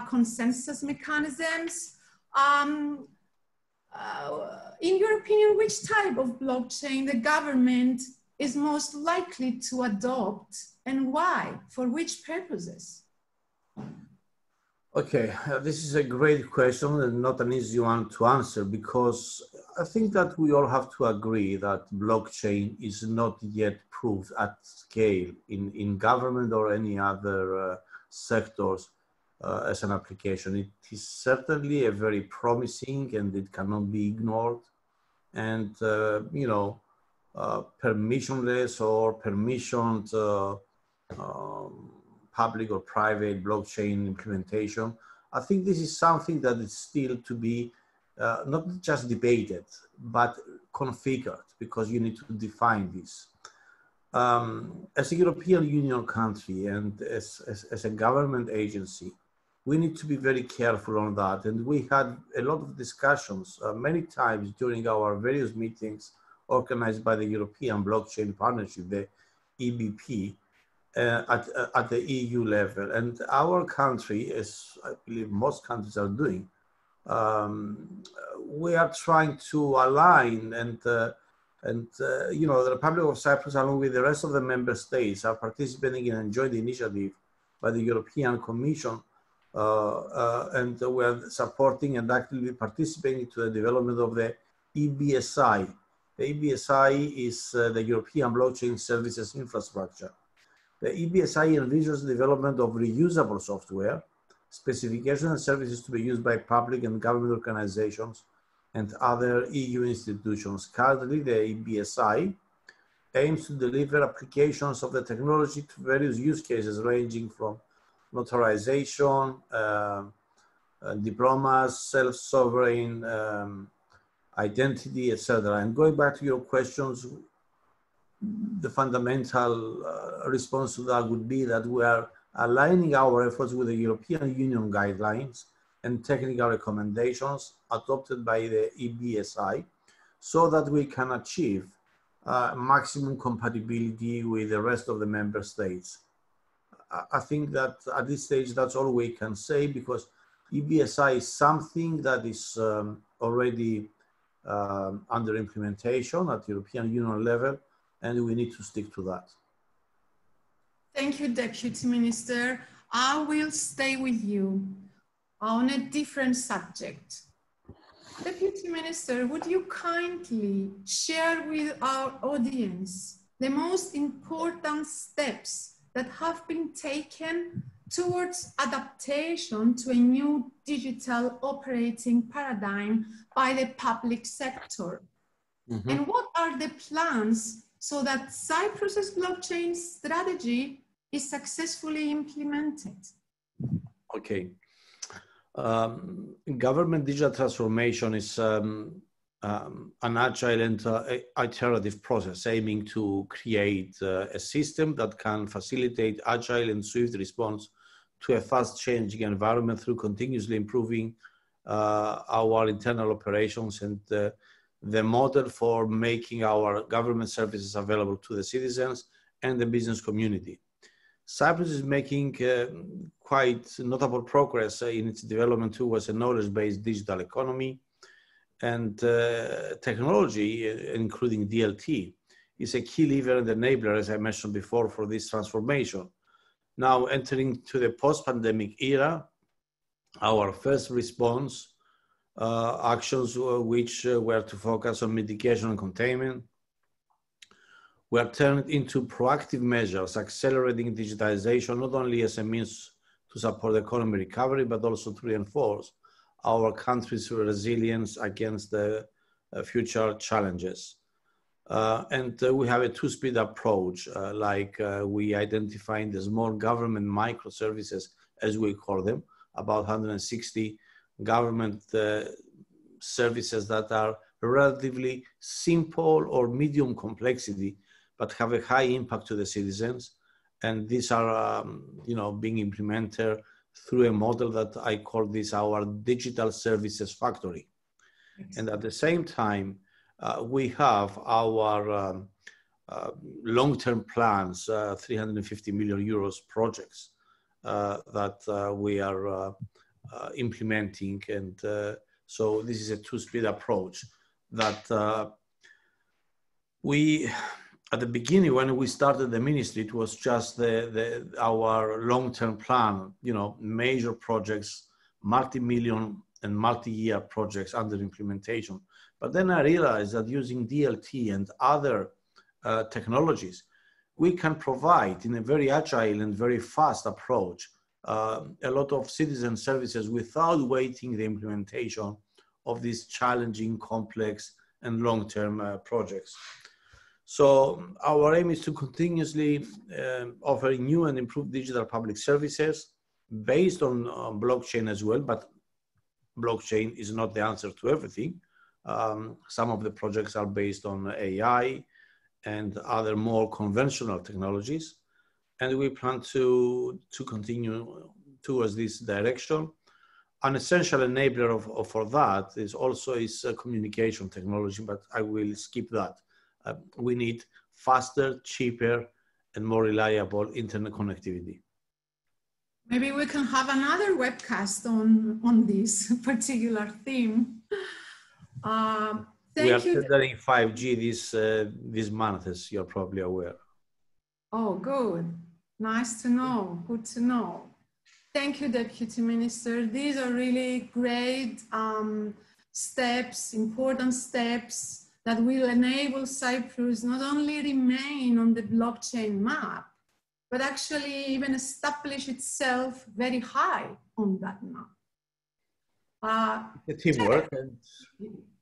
consensus mechanisms, in your opinion, which type of blockchain the government is most likely to adopt, and why? For which purposes? Okay, this is a great question and not an easy one to answer, because I think that we all have to agree that blockchain is not yet proved at scale in government or any other sectors as an application. It is certainly a very promising, and it cannot be ignored. And, permissionless or permissioned public or private blockchain implementation, I think this is something that is still to be not just debated, but configured, because you need to define this. As a European Union country and as a government agency, we need to be very careful on that. And we had a lot of discussions many times during our various meetings organized by the European Blockchain Partnership, the EBP, at the EU level. And our country, as I believe most countries are doing, we are trying to align and the Republic of Cyprus, along with the rest of the member states, are participating in a joint initiative by the European Commission, and we are supporting and actively participating to the development of the EBSI. The EBSI is the European Blockchain Services Infrastructure. The EBSI envisions the development of reusable software, specifications and services to be used by public and government organizations and other EU institutions. Currently, the EBSI aims to deliver applications of the technology to various use cases ranging from notarization, diplomas, self-sovereign identity, etc. And going back to your questions, the fundamental response to that would be that we are aligning our efforts with the European Union guidelines and technical recommendations adopted by the EBSI, so that we can achieve maximum compatibility with the rest of the member states. I think that at this stage, that's all we can say, because EBSI is something that is already under implementation at European Union level, and we need to stick to that. Thank you, Deputy Minister. I will stay with you on a different subject. Deputy Minister, would you kindly share with our audience the most important steps that have been taken towards adaptation to a new digital operating paradigm by the public sector? Mm-hmm. And what are the plans so that Cyprus's blockchain strategy is successfully implemented? Okay. Government digital transformation is an agile and iterative process aiming to create a system that can facilitate agile and swift response to a fast-changing environment through continuously improving our internal operations and the model for making our government services available to the citizens and the business community. Cyprus is making quite notable progress in its development towards a knowledge-based digital economy, and technology, including DLT, is a key lever and enabler, as I mentioned before, for this transformation. Now, entering to the post-pandemic era, our first response actions, which were to focus on mitigation and containment, were turned into proactive measures, accelerating digitization, not only as a means to support economic recovery, but also to reinforce our country's resilience against the future challenges. And we have a two-speed approach, we identifying the small government microservices, as we call them, about 160 government services that are relatively simple or medium complexity, but have a high impact to the citizens. And these are, being implemented through a model that I call this our digital services factory. Yes. And at the same time, we have our long-term plans, 350 million euros projects that we are implementing. And so this is a two-speed approach that we at the beginning, when we started the ministry, it was just our long-term plan, major projects, multi-million and multi-year projects under implementation. But then I realized that using DLT and other technologies, we can provide in a very agile and very fast approach a lot of citizen services without waiting the implementation of these challenging, complex, and long-term projects. So our aim is to continuously offer new and improved digital public services based on blockchain as well, but blockchain is not the answer to everything. Some of the projects are based on AI and other more conventional technologies. And we plan to continue towards this direction. An essential enabler for that is also communication technology, but I will skip that. We need faster, cheaper, and more reliable internet connectivity. Maybe we can have another webcast on this particular theme. We are tendering 5G this month, as you're probably aware. Oh, good. Nice to know. Good to know. Thank you, Deputy Minister. These are really great steps, important steps that will enable Cyprus not only remain on the blockchain map, but actually even establish itself very high on that map. The teamwork, and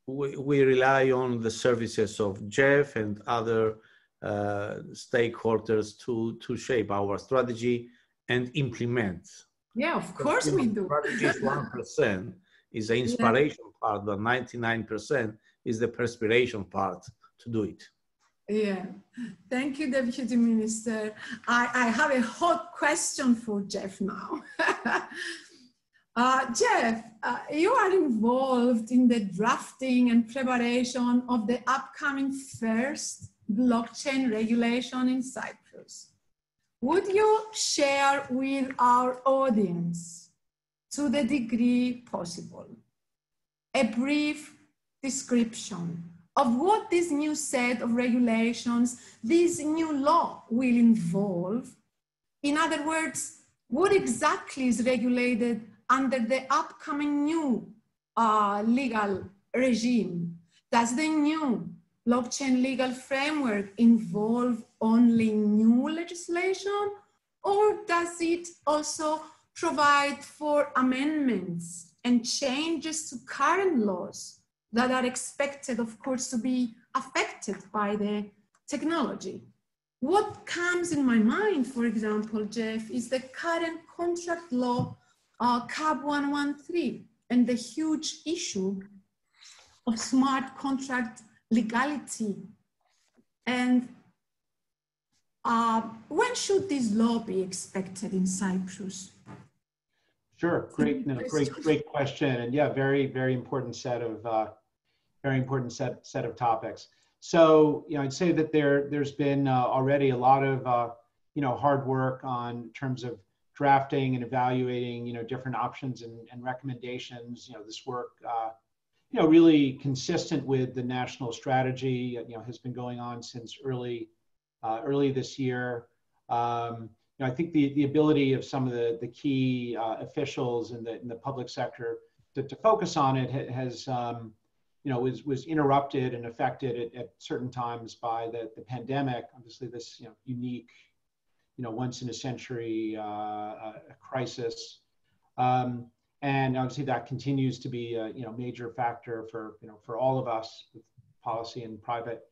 we rely on the services of Jeff and other stakeholders to shape our strategy and implement. Yeah, of course we do. Strategy is 1%, is the inspiration part, but 99% is the perspiration part to do it. Yeah, thank you, Deputy Minister. I have a hot question for Jeff now. Jeff, you are involved in the drafting and preparation of the upcoming first blockchain regulation in Cyprus. Would you share with our audience, to the degree possible, a brief description of what this new set of regulations, this new law will involve? In other words, what exactly is regulated under the upcoming new legal regime? Does the new blockchain legal framework involve only new legislation, or does it also provide for amendments and changes to current laws that are expected, of course, to be affected by the technology? What comes in my mind, for example, Jeff, is the current contract law, CAB 113, and the huge issue of smart contract legality. And when should this law be expected in Cyprus? Sure, great question, and yeah, very important set of topics. So, I'd say that there's been already a lot of hard work on terms of drafting and evaluating different options and recommendations. This work really consistent with the national strategy has been going on since early this year. I think the ability of some of the key officials in the public sector to focus on it has was interrupted and affected at certain times by the pandemic. Obviously, this unique once in a century crisis, and obviously that continues to be a major factor for all of us with policy and private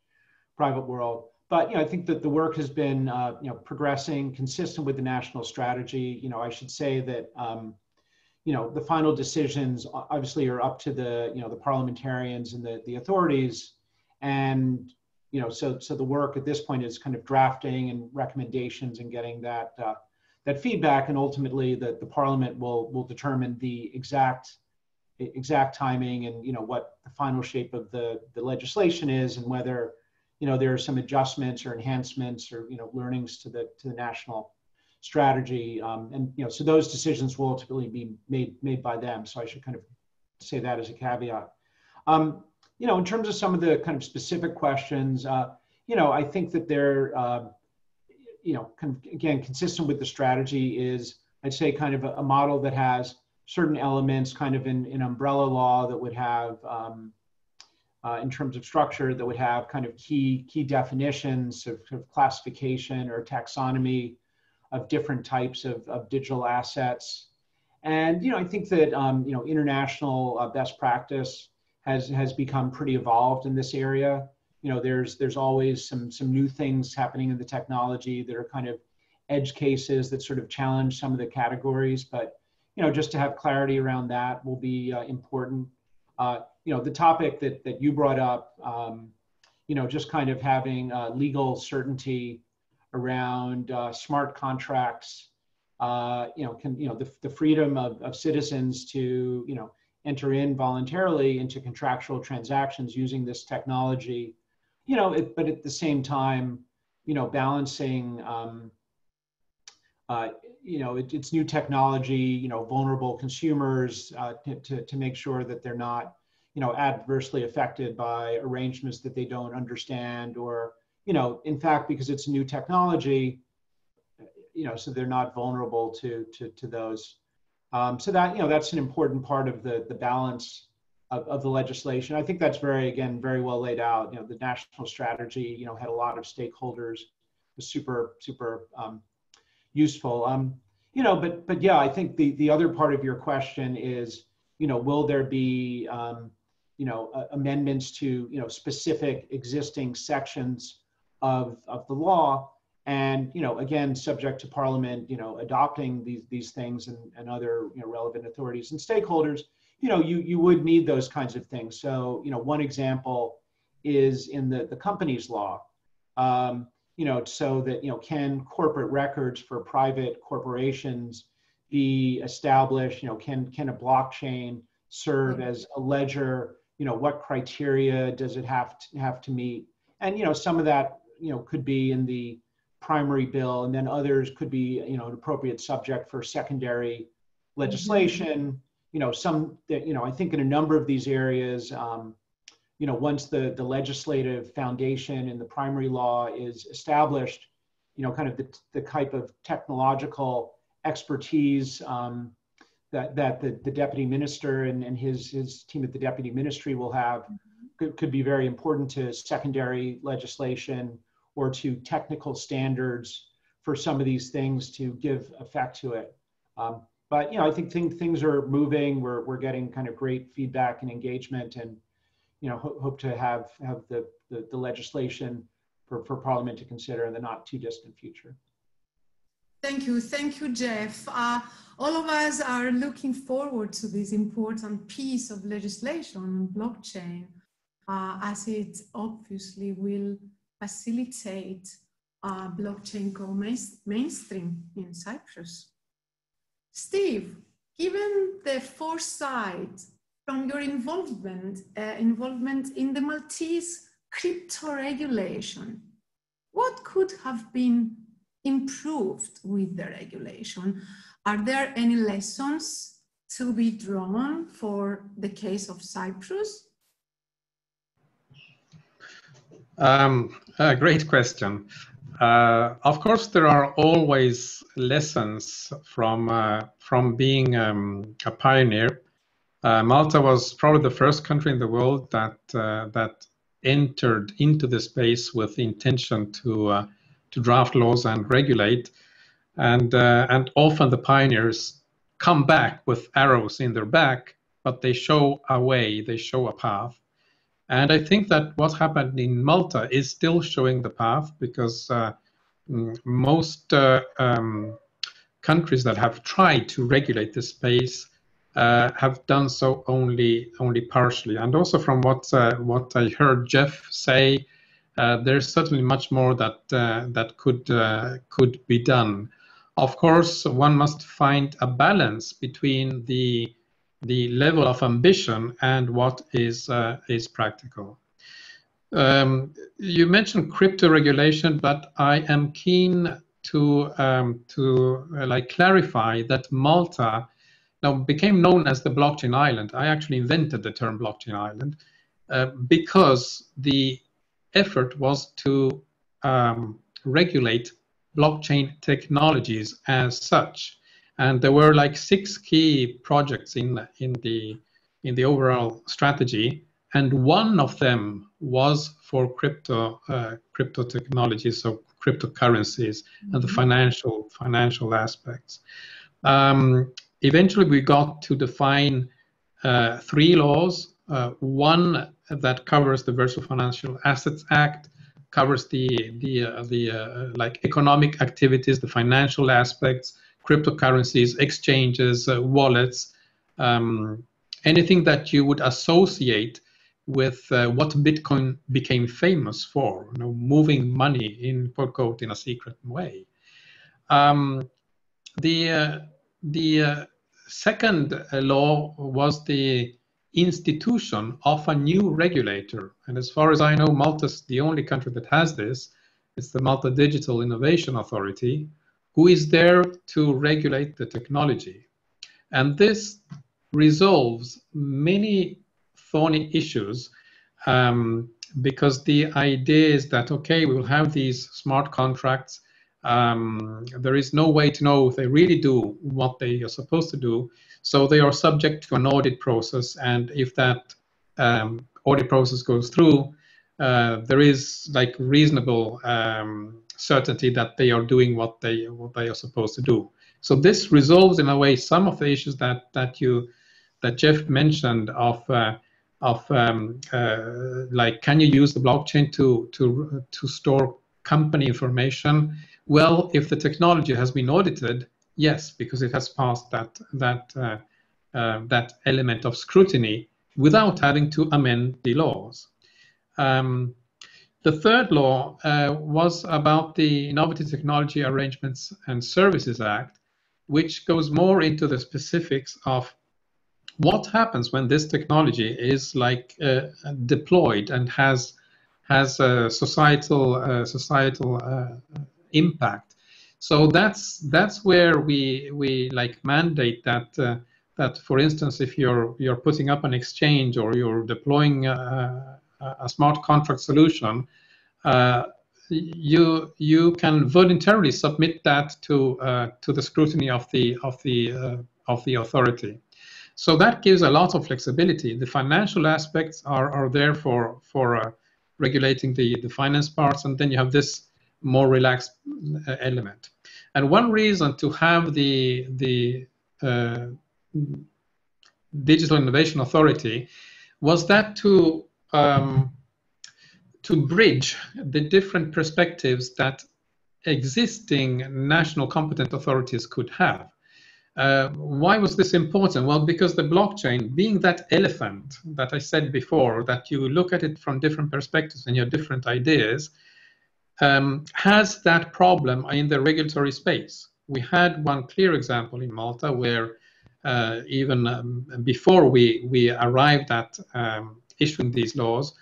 world. But I think that the work has been progressing consistent with the national strategy. I should say that the final decisions obviously are up to the parliamentarians and the authorities, and so the work at this point is kind of drafting and recommendations and getting that feedback, and ultimately the parliament will determine the exact timing and what the final shape of the legislation is, and whether there are some adjustments or enhancements or learnings to the national strategy, and so those decisions will ultimately be made by them. So I should kind of say that as a caveat. In terms of some of the kind of specific questions, I think that they're, again, consistent with the strategy is, I'd say, kind of a model that has certain elements kind of in umbrella law that would have, in terms of structure, that would have kind of key definitions of classification or taxonomy of different types of digital assets. And, I think that, international best practice has become pretty evolved in this area. There's always some new things happening in the technology that are kind of edge cases that sort of challenge some of the categories. But, just to have clarity around that will be important. The topic that you brought up, just kind of having legal certainty around smart contracts, the freedom of citizens to, enter in voluntarily into contractual transactions using this technology, but at the same time, balancing, it's new technology, vulnerable consumers to make sure that they're not, adversely affected by arrangements that they don't understand, or, in fact, because it's new technology, so they're not vulnerable to those. So that, that's an important part of the balance of the legislation. I think that's very well laid out. The national strategy, had a lot of stakeholders, was super useful. But yeah, I think the other part of your question is, will there be, amendments to, specific existing sections of the law? And, again, subject to Parliament, adopting these things and other, relevant authorities and stakeholders, you would need those kinds of things. So, one example is in the companies law, so that, can corporate records for private corporations be established? Can a blockchain serve as a ledger? What criteria does it have to meet? And, some of that, could be in the primary bill, and then others could be, an appropriate subject for secondary legislation. I think in a number of these areas, once the legislative foundation in the primary law is established, kind of the type of technological expertise that the deputy minister and his team at the deputy ministry will have could be very important to secondary legislation or to technical standards for some of these things to give effect to it. But I think things are moving. We're getting kind of great feedback and engagement, and hope to have the legislation for Parliament to consider in the not too distant future. Thank you, Jeff. All of us are looking forward to this important piece of legislation on blockchain, as it obviously will facilitate blockchain go mainstream in Cyprus. Steve, given the foresight from your involvement in the Maltese crypto regulation, what could have been improved with the regulation? Are there any lessons to be drawn for the case of Cyprus? Great question. Of course, there are always lessons from being a pioneer. Malta was probably the first country in the world that entered into the space with the intention to draft laws and regulate, and often the pioneers come back with arrows in their back, but they show a way, they show a path. And I think that what happened in Malta is still showing the path, because most countries that have tried to regulate the space have done so only partially. And also from what I heard Jeff say, there's certainly much more that could be done. Of course, one must find a balance between the level of ambition and what is practical. You mentioned crypto regulation, but I am keen to clarify that Malta now became known as the blockchain island. I actually invented the term blockchain island because the effort was to regulate blockchain technologies as such. And there were like 6 key projects in the overall strategy, and one of them was for crypto technologies, so cryptocurrencies, and the financial aspects. Eventually, we got to define 3 laws. One that covers the Virtual Financial Assets Act, covers the like economic activities, the financial aspects, cryptocurrencies, exchanges, wallets, anything that you would associate with what Bitcoin became famous for, you know, moving money in quote unquote in a secret way. The second law was the institution of a new regulator, and as far as I know, Malta's the only country that has this. It's the Malta Digital Innovation Authority, who is there to regulate the technology. And this resolves many thorny issues, because the idea is that, okay, we will have these smart contracts. There is no way to know if they really do what they are supposed to do. So they are subject to an audit process. And if that audit process goes through, there is like reasonable certainty that they are doing what they are supposed to do. So this resolves in a way some of the issues that Jeff mentioned of like, can you use the blockchain to store company information? Well, if the technology has been audited, yes, because it has passed that element of scrutiny without having to amend the laws. The third law was about the Innovative Technology Arrangements and Services Act, which goes more into the specifics of what happens when this technology is like deployed and has a societal impact. So that's where we like mandate that for instance, if you're putting up an exchange or you're deploying a smart contract solution, you can voluntarily submit that to the scrutiny of the authority. So that gives a lot of flexibility. The financial aspects are there for regulating the finance parts, and then you have this more relaxed element. And one reason to have the Digital Innovation Authority was that to bridge the different perspectives that existing national competent authorities could have. Why was this important? Well, because the blockchain, being that elephant that I said before, that you look at it from different perspectives and you have different ideas, has that problem in the regulatory space. We had one clear example in Malta where even before we arrived at issuing these laws,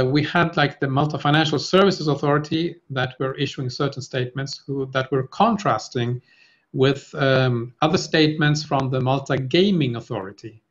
we had like the Malta Financial Services Authority that were issuing certain statements that were contrasting with other statements from the Malta Gaming Authority.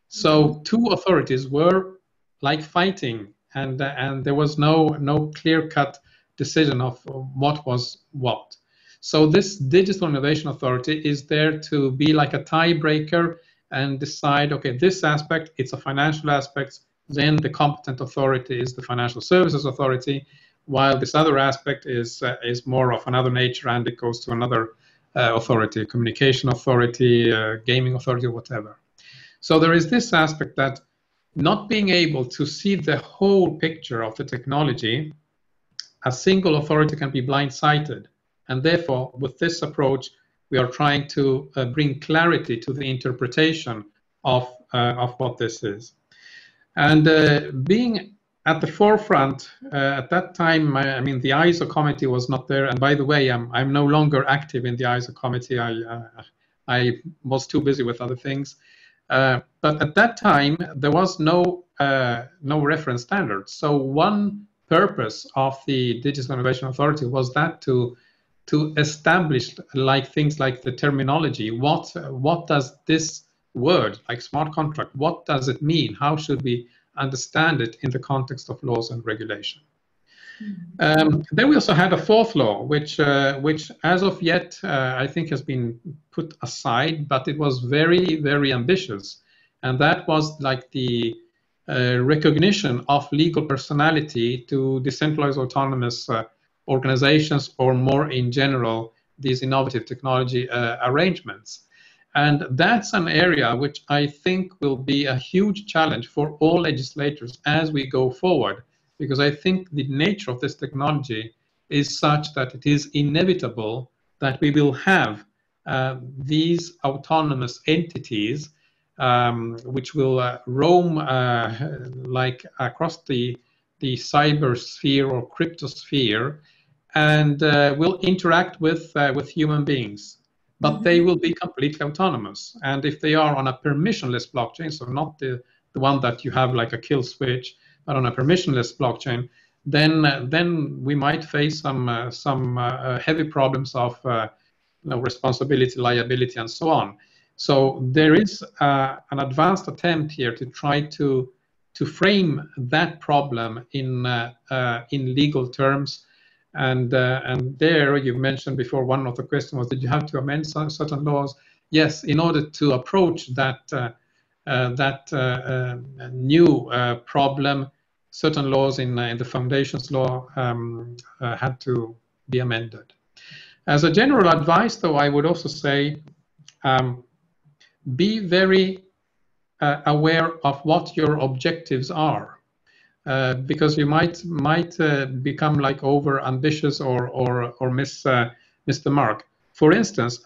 So 2 authorities were like fighting, and there was no clear-cut decision of what was what. So this Digital Innovation Authority is there to be like a tiebreaker and decide, okay, this aspect, it's a financial aspect, then the competent authority is the Financial Services Authority, while this other aspect is more of another nature and it goes to another authority, communication authority, gaming authority, whatever. So there is this aspect that not being able to see the whole picture of the technology, a single authority can be blindsided. And therefore, with this approach, we are trying to bring clarity to the interpretation of what this is. And being at the forefront, at that time, I mean, the ISO committee was not there. And by the way, I'm no longer active in the ISO committee. I was too busy with other things. But at that time, there was no reference standard. So one purpose of the Digital Innovation Authority was that to establish like things like the terminology. What does this word, like smart contract, what does it mean? How should we understand it in the context of laws and regulation? Then we also had a fourth law, which as of yet, I think has been put aside, but it was very, very ambitious. And that was like the recognition of legal personality to decentralized autonomous organizations, or more in general, these innovative technology arrangements. And that's an area which I think will be a huge challenge for all legislators as we go forward, because I think the nature of this technology is such that it is inevitable that we will have these autonomous entities which will roam like across the cyber sphere or cryptosphere, and will interact with human beings. But they will be completely autonomous. And if they are on a permissionless blockchain, so not the one that you have like a kill switch, but on a permissionless blockchain, then we might face some heavy problems of responsibility, liability, and so on. So there is an advanced attempt here to try to frame that problem in legal terms. And there, you mentioned before, one of the questions was, did you have to amend certain laws? Yes, in order to approach that new problem, certain laws in the foundations law had to be amended. As a general advice, though, I would also say, be very aware of what your objectives are. Because you might become like over ambitious or miss the mark. For instance,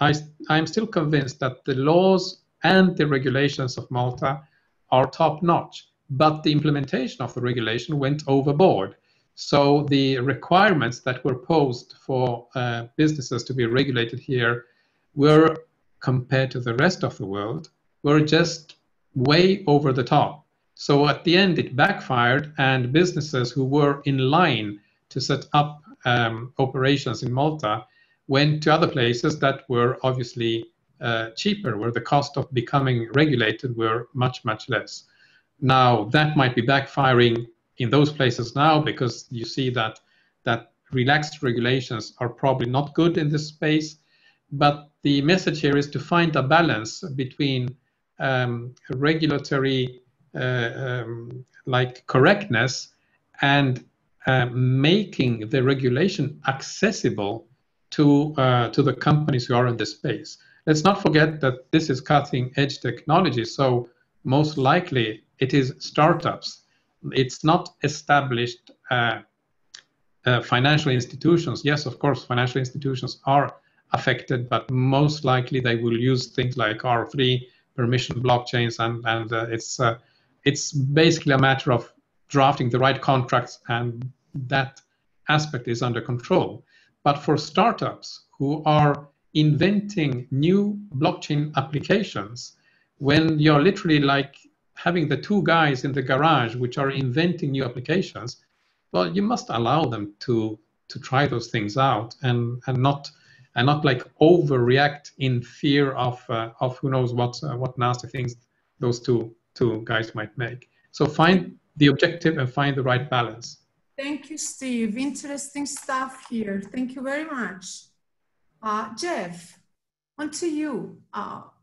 I'm still convinced that the laws and the regulations of Malta are top notch, but the implementation of the regulation went overboard. So the requirements that were posed for businesses to be regulated here were, compared to the rest of the world, were just way over the top. So at the end, it backfired, and businesses who were in line to set up operations in Malta went to other places that were obviously cheaper, where the cost of becoming regulated were much, much less. Now, that might be backfiring in those places now, because you see that relaxed regulations are probably not good in this space. But the message here is to find a balance between regulatory like correctness and making the regulation accessible to the companies who are in this space. Let's not forget that this is cutting edge technology, so most likely it is startups. It's not established financial institutions. Yes, of course, financial institutions are affected, but most likely they will use things like R3, permission blockchains, and it's basically a matter of drafting the right contracts, and that aspect is under control. But for startups who are inventing new blockchain applications, when you're literally like having the two guys in the garage which are inventing new applications, well, you must allow them to try those things out and not like overreact in fear of who knows what nasty things those two guys might make. So find the objective and find the right balance. Thank you, Steve. Interesting stuff here. Thank you very much. Jeff, on to you.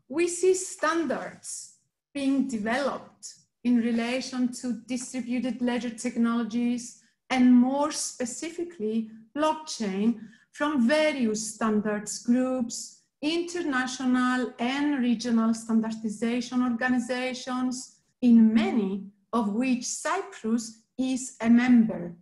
We see standards being developed in relation to distributed ledger technologies, and more specifically, blockchain, from various standards groups, international and regional standardization organizations, in many of which Cyprus is a member.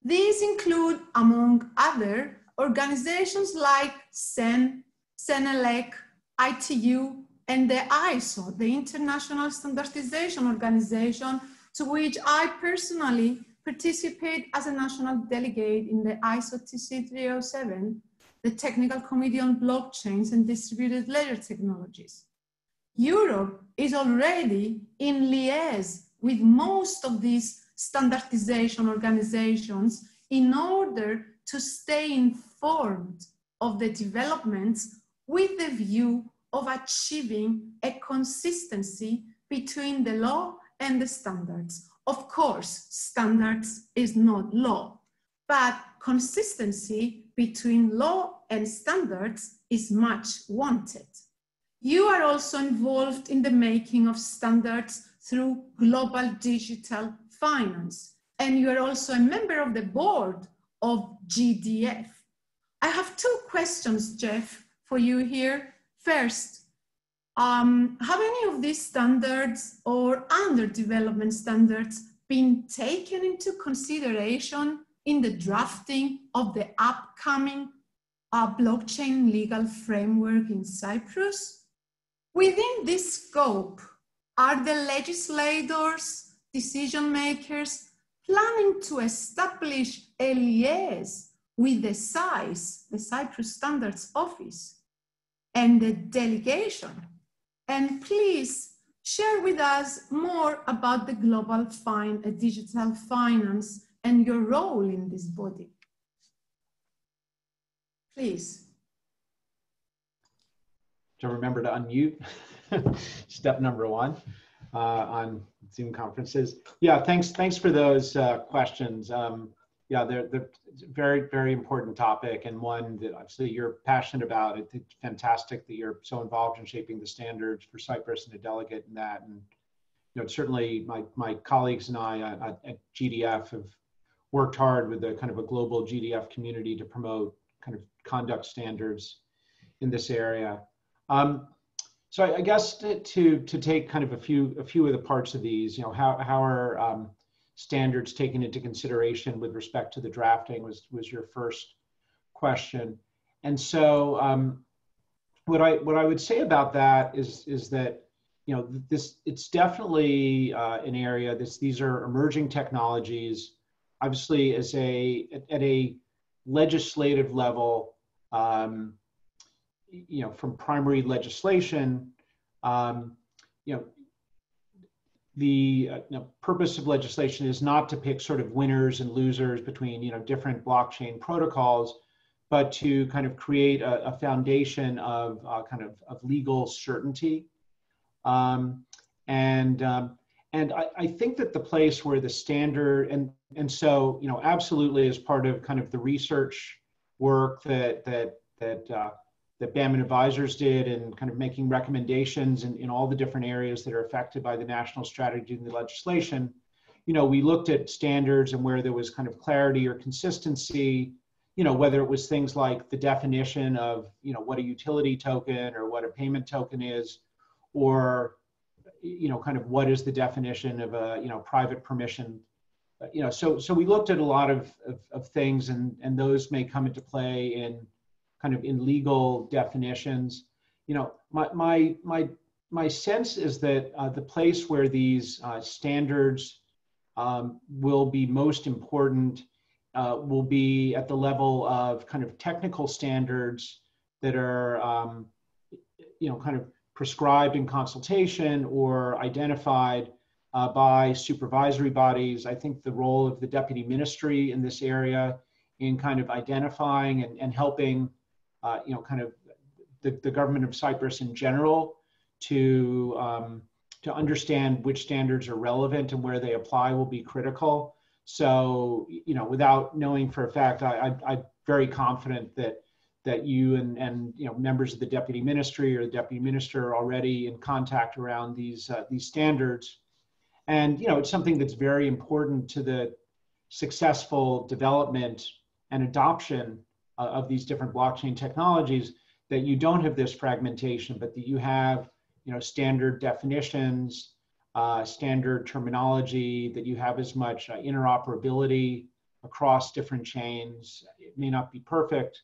These include, among other, organizations like CEN, CENELEC, ITU, and the ISO, the International Standardization Organization, to which I personally participate as a national delegate in the ISO TC 307, the Technical Committee on Blockchains and Distributed Ledger Technologies. Europe is already in liaison with most of these standardization organizations in order to stay informed of the developments with the view of achieving a consistency between the law and the standards. Of course, standards is not law. but consistency between law and standards is much wanted. You are also involved in the making of standards through global digital finance, and you are also a member of the board of GDF. I have two questions, Jeff, for you here. First, have any of these standards or under development standards been taken into consideration in the drafting of the upcoming blockchain legal framework in Cyprus? Within this scope, are the legislators, decision makers, planning to establish a liaison with the SAIS, the Cyprus Standards Office, and the delegation? And please share with us more about the global digital finance and your role in this body. Please. To remember to unmute, step number one on Zoom conferences. Yeah, thanks for those questions. Yeah, they're very, very important topic, and one that obviously you're passionate about. I think it's fantastic that you're so involved in shaping the standards for Cyprus and a delegate in that. And you know, certainly my colleagues and I at GDF have worked hard with a kind of a global GDF community to promote kind of conduct standards in this area. So I guess to take kind of a few of the parts of these, you know, how are standards taken into consideration with respect to the drafting was your first question. And so what I would say about that is that, you know, it's definitely an area, these are emerging technologies. Obviously, at a legislative level, you know, from primary legislation, you know, the purpose of legislation is not to pick sort of winners and losers between, you know, different blockchain protocols, but to kind of create a foundation of kind of legal certainty. And I think that the place where the standard, and so, you know, absolutely as part of kind of the research work that Bandman Advisors did and kind of making recommendations in all the different areas that are affected by the national strategy and the legislation, you know, we looked at standards and where there was kind of clarity or consistency, you know, whether it was things like the definition of, you know, what a utility token or what a payment token is, or, you know, kind of what is the definition of a, you know, private permission, you know, so we looked at a lot of things, and those may come into play in kind of in legal definitions. You know, my sense is that the place where these standards will be most important will be at the level of kind of technical standards that are, you know, kind of prescribed in consultation or identified by supervisory bodies. I think the role of the deputy ministry in this area in kind of identifying and helping you know, kind of the government of Cyprus in general to understand which standards are relevant and where they apply will be critical. So, you know, without knowing for a fact, I'm very confident that you and you know, members of the deputy ministry or the deputy minister are already in contact around these standards. And, you know, it's something that's very important to the successful development and adoption of these different blockchain technologies, that you don't have this fragmentation, but that you have, you know, standard definitions, standard terminology, that you have as much interoperability across different chains. It may not be perfect.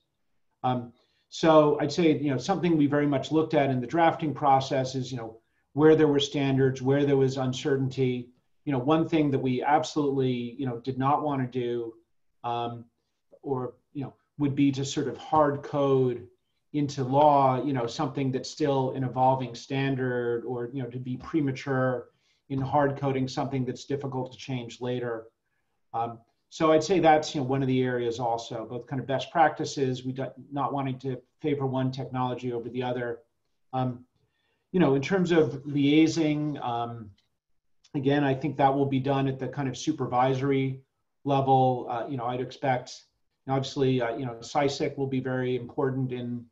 So I'd say, you know, something we very much looked at in the drafting process is, you know, where there were standards, where there was uncertainty. You know, one thing that we absolutely, you know, did not want to do, or, you know, would be to sort of hard code into law, you know, something that's still an evolving standard, or, you know, to be premature in hard coding something that's difficult to change later. So I'd say that's, you know, one of the areas also, both kind of best practices, not wanting to favor one technology over the other. You know, in terms of liaising, again, I think that will be done at the kind of supervisory level, I'd expect, obviously, CISIC will be very important in,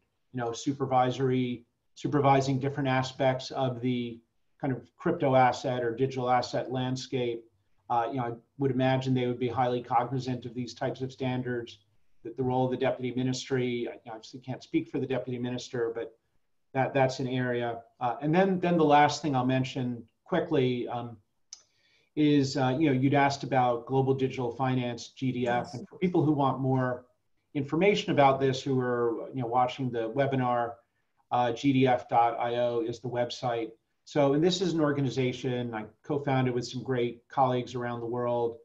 supervising different aspects of the kind of crypto asset or digital asset landscape. I would imagine they would be highly cognizant of these types of standards. The role of the deputy ministry, I obviously can't speak for the deputy minister, but that's an area. And then the last thing I'll mention quickly is, you'd asked about global digital finance, GDF, yes. And for people who want more information about this, who are watching the webinar, gdf.io is the website. So, and this is an organization I co-founded with some great colleagues around the world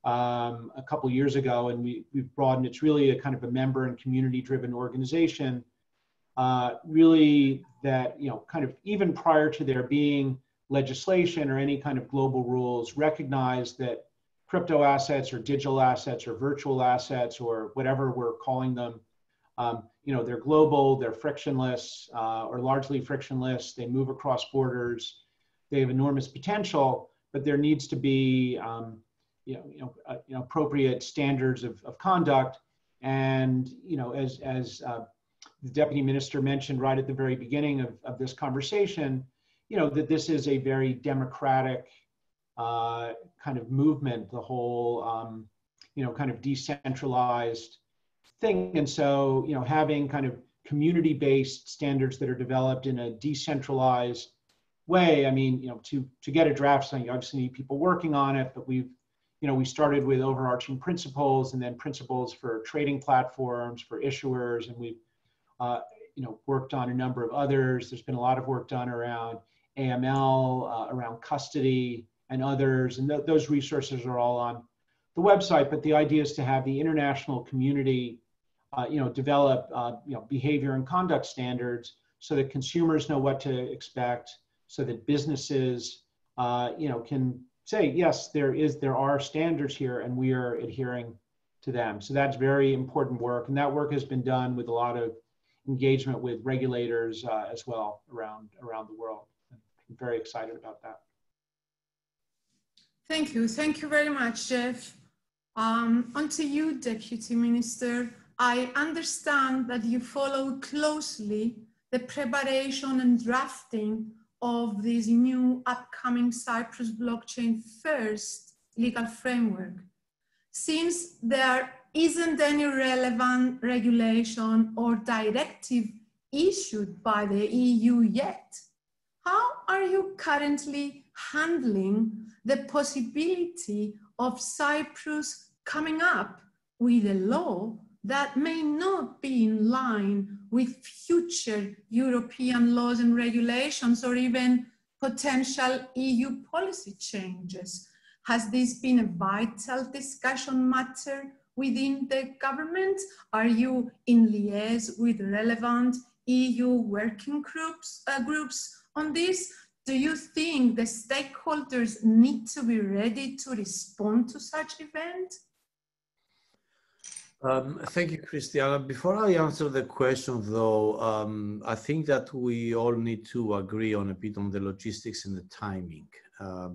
a couple years ago, and we've broadened. It's really a kind of a member and community-driven organization. Really, that kind of even prior to there being legislation or any kind of global rules, recognize that crypto assets or digital assets or virtual assets or whatever we're calling them, they're global, they're frictionless or largely frictionless. They move across borders. They have enormous potential, but there needs to be appropriate standards of conduct. And as the deputy minister mentioned right at the very beginning of this conversation, that this is a very democratic kind of movement, the whole kind of decentralized thing. And so, having kind of community-based standards that are developed in a decentralized way. I mean, to get a draft, you obviously need people working on it, but we started with overarching principles and then principles for trading platforms, for issuers, and we've, worked on a number of others. There's been a lot of work done around AML, around custody and others, and those resources are all on the website. But the idea is to have the international community, develop, behavior and conduct standards so that consumers know what to expect, so that businesses, can say, yes, there are standards here and we are adhering to them. So that's very important work. And that work has been done with a lot of engagement with regulators as well around the world. I'm very excited about that. Thank you. Thank you very much, Jeff. On to you, Deputy Minister. I understand that you follow closely the preparation and drafting of this new upcoming Cyprus blockchain first legal framework. Since there isn't any relevant regulation or directive issued by the EU yet, how are you currently handling the possibility of Cyprus coming up with a law that may not be in line with future European laws and regulations or even potential EU policy changes? Has this been a vital discussion matter within the government? Are you in liaison with relevant EU working groups on this? Do you think the stakeholders need to be ready to respond to such event? Thank you, Christiana. Before I answer the question, though, I think that we all need to agree on a bit on the logistics and the timing,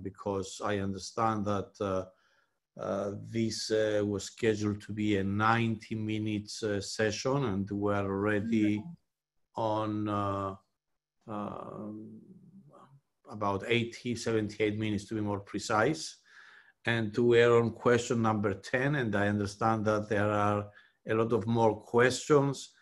because I understand that this was scheduled to be a 90-minute session, and we're already on about 78 minutes to be more precise. And we're on question number 10, and I understand that there are a lot of more questions.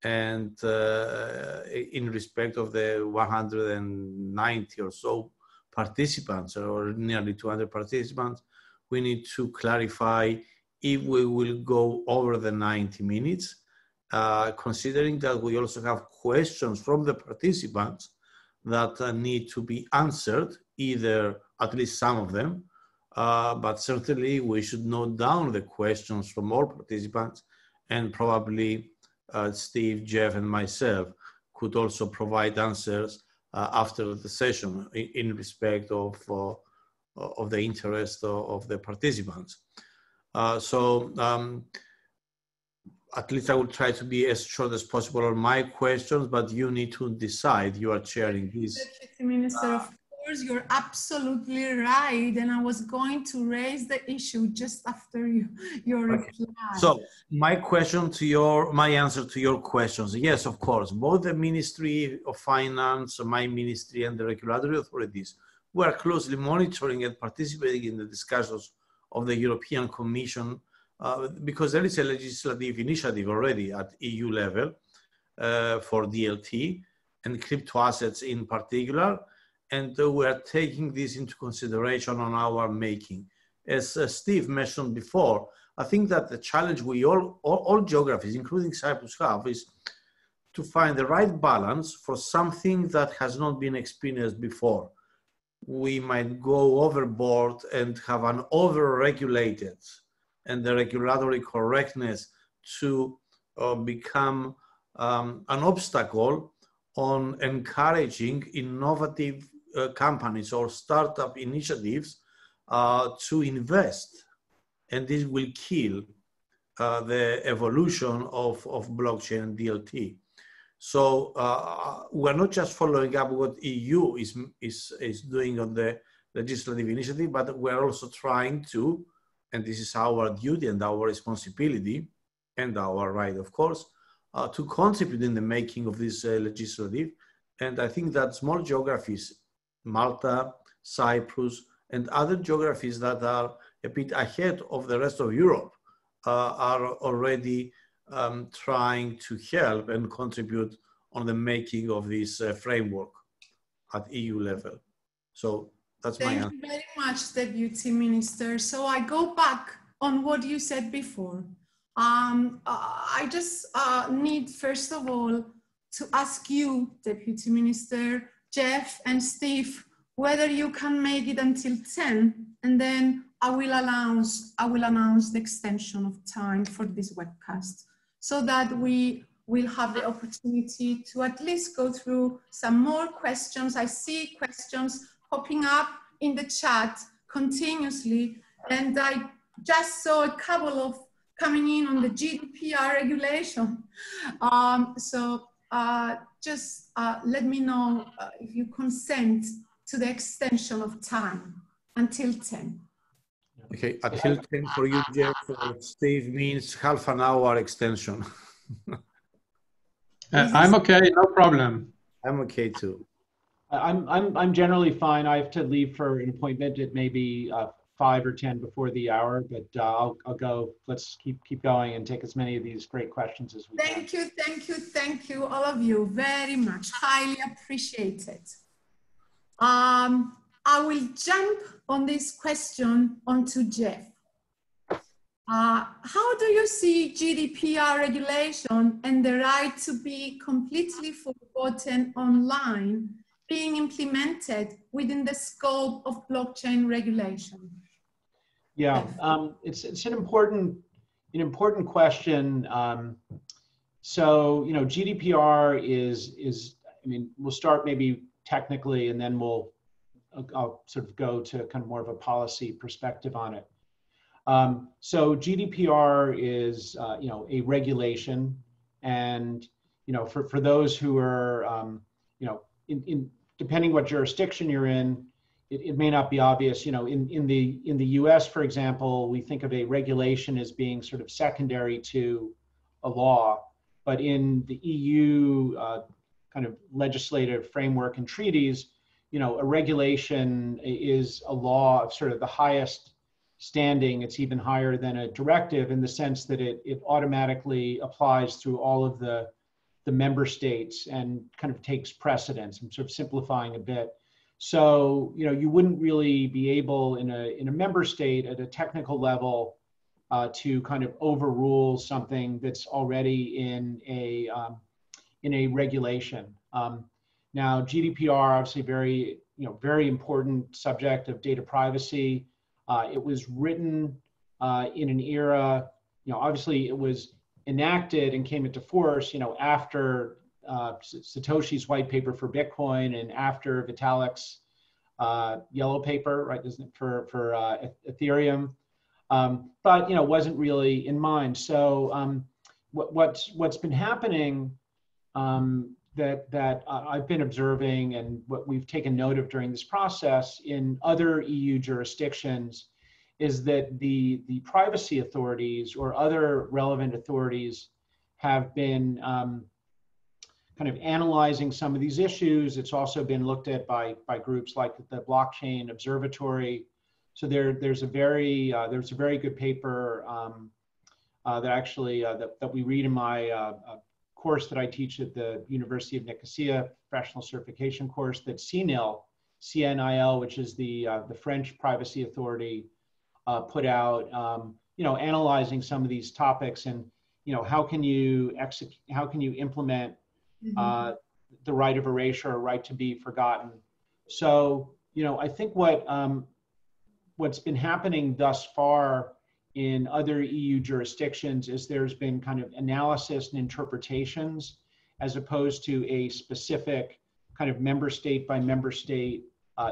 And in respect of the 190 or so participants, or nearly 200 participants, we need to clarify if we will go over the 90 minutes, considering that we also have questions from the participants that need to be answered, either at least some of them, but certainly we should note down the questions from all participants, and probably Steve, Jeff, and myself could also provide answers after the session in respect of the interest of the participants. At least I will try to be as short as possible on my questions, but you need to decide. You are chairing this. Deputy Minister, of course, you're absolutely right. And I was going to raise the issue just after your reply. So my answer to your questions, yes, of course, both the Ministry of Finance, my ministry, and the regulatory authorities were closely monitoring and participating in the discussions of the European Commission because there is a legislative initiative already at EU level for DLT and crypto assets in particular. And we are taking this into consideration on our making. As Steve mentioned before, I think that the challenge we all geographies, including Cyprus, have is to find the right balance for something that has not been experienced before. We might go overboard and have an over-regulated and the regulatory correctness to become an obstacle on encouraging innovative companies or startup initiatives to invest. And this will kill the evolution of blockchain and DLT. So we're not just following up what EU is doing on the legislative initiative, but we're also trying to, and this is our duty and our responsibility and our right, of course, to contribute in the making of this legislative. And I think that small geographies, Malta, Cyprus, and other geographies that are a bit ahead of the rest of Europe are already trying to help and contribute on the making of this framework at EU level. So that's my answer. Thank you very much, Deputy Minister. So I go back on what you said before. I just need, first of all, to ask you, Deputy Minister, Jeff and Steve, whether you can make it until 10, and then I will announce the extension of time for this webcast so that we will have the opportunity to at least go through some more questions. I see questions popping up in the chat continuously, and I just saw a couple of coming in on the Gdpr regulation. Just let me know if you consent to the extension of time until 10. Okay, until 10 for you, Jeff. Steve means half an hour extension. I'm okay, no problem. I'm okay too. I'm generally fine. I have to leave for an appointment at maybe 5 or 10 before the hour, but I'll go. Let's keep going and take as many of these great questions as we can. Thank you, all of you, very much. Highly appreciated. I will jump on this question onto Jeff. How do you see GDPR regulation and the right to be completely forgotten online being implemented within the scope of blockchain regulation? Yeah, it's an important question. So, you know, GDPR is I mean, we'll start maybe technically, and then I'll sort of go to kind of more of a policy perspective on it. So GDPR is, you know, a regulation, and, you know, for those who are, you know, depending what jurisdiction you're in, it may not be obvious. You know, in the US, for example, we think of a regulation as being sort of secondary to a law, but in the EU kind of legislative framework and treaties, you know, a regulation is a law of sort of the highest standing. It's even higher than a directive in the sense that it automatically applies through all of the member states and kind of takes precedence. I'm sort of simplifying a bit. So, you know, you wouldn't really be able in a member state at a technical level to kind of overrule something that's already in a regulation. Now, GDPR, obviously very important subject of data privacy. It was written in an era, you know, obviously it was enacted and came into force, you know, after Satoshi's white paper for Bitcoin and after Vitalik's yellow paper, right, isn't it, for Ethereum, but, you know, wasn't really in mind. So what's been happening that I've been observing and what we've taken note of during this process in other EU jurisdictions is that the privacy authorities or other relevant authorities have been kind of analyzing some of these issues. It's also been looked at by groups like the Blockchain Observatory. So there's a very good paper that actually that we read in my course that I teach at the University of Nicosia, professional certification course, that CNIL, which is the French privacy authority, put out, analyzing some of these topics and, how can you implement the right of erasure or right to be forgotten. So, I think what's been happening thus far in other EU jurisdictions is there's been kind of analysis and interpretations as opposed to a specific kind of member state by member state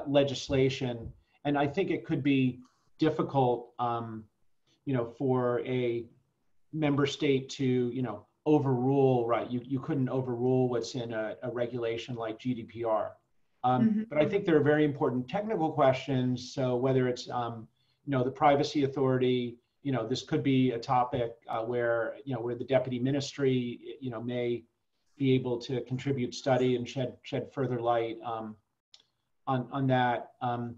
legislation. And I think it could be difficult, for a member state to, overrule, right? You couldn't overrule what's in a regulation like GDPR. But I think there are very important technical questions. So whether it's, the privacy authority, this could be a topic where the deputy ministry, may be able to contribute study and shed further light on that. And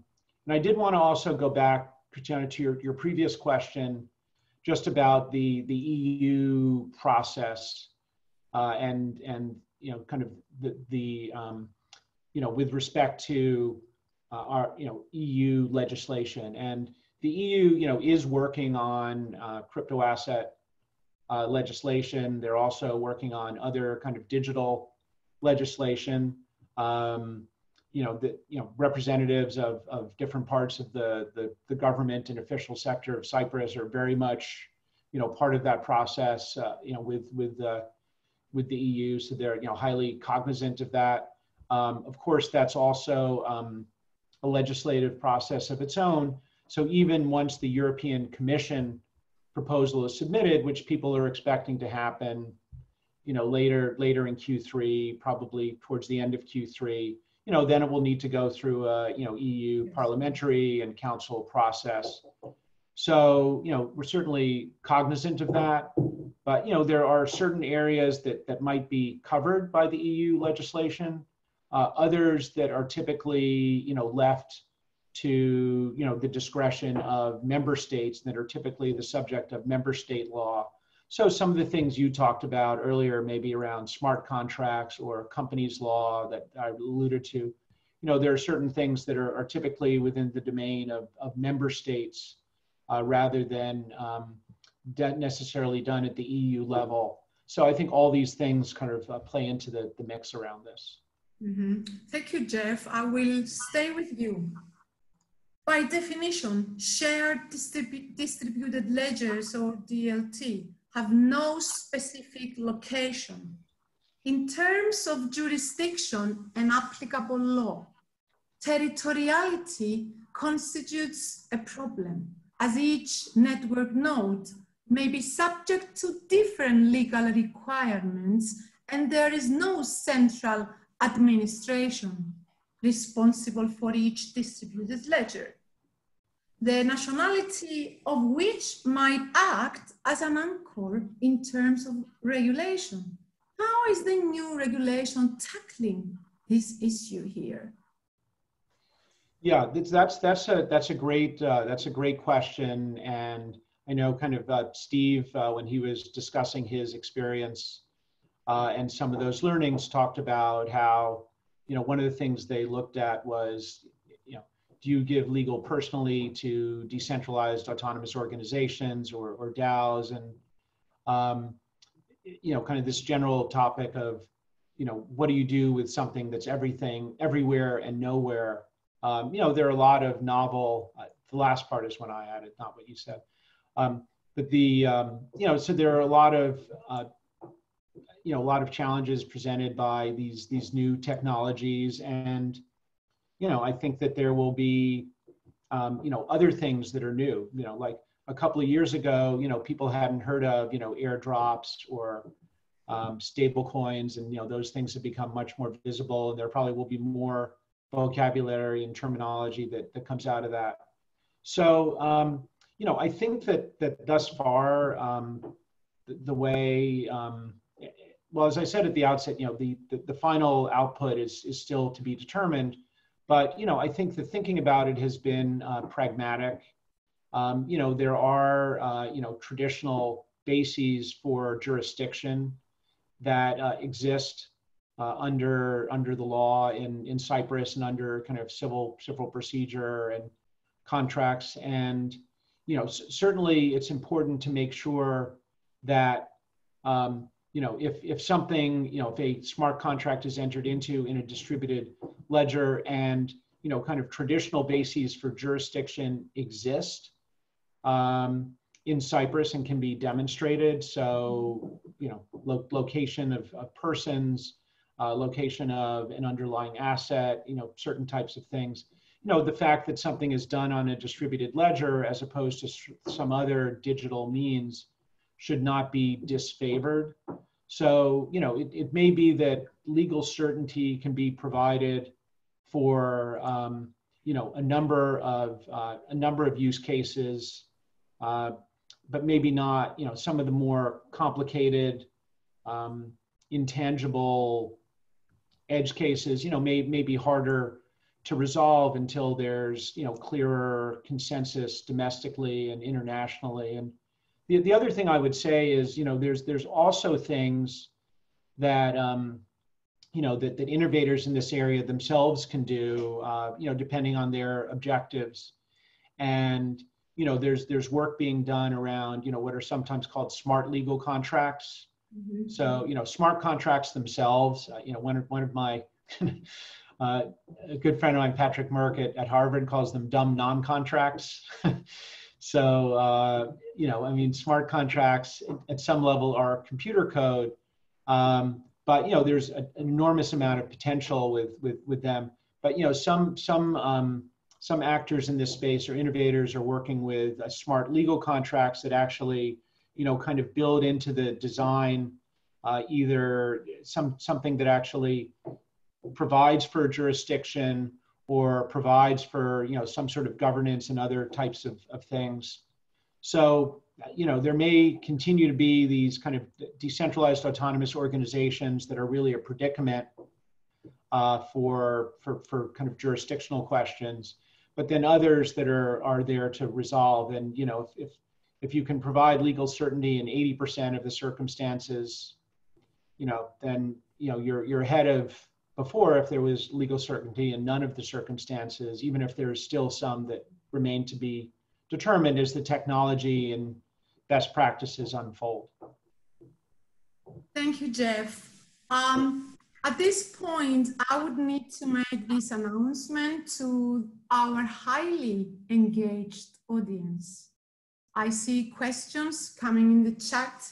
I did want to also go back, Christiana, to your previous question, just about the EU process and kind of the with respect to our EU legislation. And the EU is working on crypto asset legislation. They're also working on other kind of digital legislation. Representatives of different parts of the government and official sector of Cyprus are very much, part of that process, with the EU. So they're, highly cognizant of that. Of course, that's also a legislative process of its own. So even once the European Commission proposal is submitted, which people are expecting to happen, later in Q3, probably towards the end of Q3, then it will need to go through a, EU parliamentary and council process. So, we're certainly cognizant of that, but, there are certain areas that might be covered by the EU legislation, others that are typically, left to, the discretion of member states that are typically the subject of member state law. So some of the things you talked about earlier, maybe around smart contracts or companies law that I alluded to, there are certain things that are typically within the domain of member states rather than necessarily done at the EU level. So I think all these things kind of play into the mix around this. Thank you, Jeff. I will stay with you. By definition, shared distributed ledgers or DLT have no specific location. In terms of jurisdiction and applicable law, territoriality constitutes a problem, as each network node may be subject to different legal requirements, and there is no central administration responsible for each distributed ledger, the nationality of which might act as an anchor in terms of regulation. How is the new regulation tackling this issue here? Yeah, that's a great question, and I know kind of Steve when he was discussing his experience and some of those learnings talked about how one of the things they looked at was do you give legal personally to decentralized autonomous organizations or DAOs, and kind of this general topic of what do you do with something that's everything, everywhere and nowhere. There are a lot of novel. The last part is when I added, not what you said. But the so there are a lot of challenges presented by these new technologies, and I think that there will be other things that are new. Like a couple of years ago, people hadn't heard of airdrops or stable coins, and those things have become much more visible, and there probably will be more vocabulary and terminology that comes out of that. So I think that thus far the way well, as I said at the outset, the final output is still to be determined, but I think the thinking about it has been pragmatic. There are traditional bases for jurisdiction that exist under the law in Cyprus and under kind of civil procedure and contracts, and certainly it's important to make sure that if something, if a smart contract is entered into in a distributed ledger and kind of traditional bases for jurisdiction exist in Cyprus and can be demonstrated. So, location of persons, location of an underlying asset, certain types of things. The fact that something is done on a distributed ledger as opposed to some other digital means should not be disfavored. So, it may be that legal certainty can be provided for, a number of use cases, but maybe not, some of the more complicated, intangible edge cases, may be harder to resolve until there's, clearer consensus domestically and internationally. And the other thing I would say is, there's also things that, that innovators in this area themselves can do, depending on their objectives. And, there's work being done around, what are sometimes called smart legal contracts. Mm-hmm. So, smart contracts themselves, one of my, a good friend of mine, Patrick Merck at Harvard, calls them dumb non-contracts. So, smart contracts at some level are computer code, but, there's an enormous amount of potential with them. But, some actors in this space or innovators are working with smart legal contracts that actually, kind of build into the design either something that actually provides for jurisdiction or provides for, some sort of governance and other types of things. So, there may continue to be these kind of decentralized autonomous organizations that are really a predicament for kind of jurisdictional questions, but then others that are there to resolve. And, if you can provide legal certainty in 80% of the circumstances, then, you're ahead of before if there was legal certainty in none of the circumstances, even if there's still some that remain to be determined as the technology and best practices unfold. Thank you, Jeff. At this point, I would need to make this announcement to our highly engaged audience. I see questions coming in the chat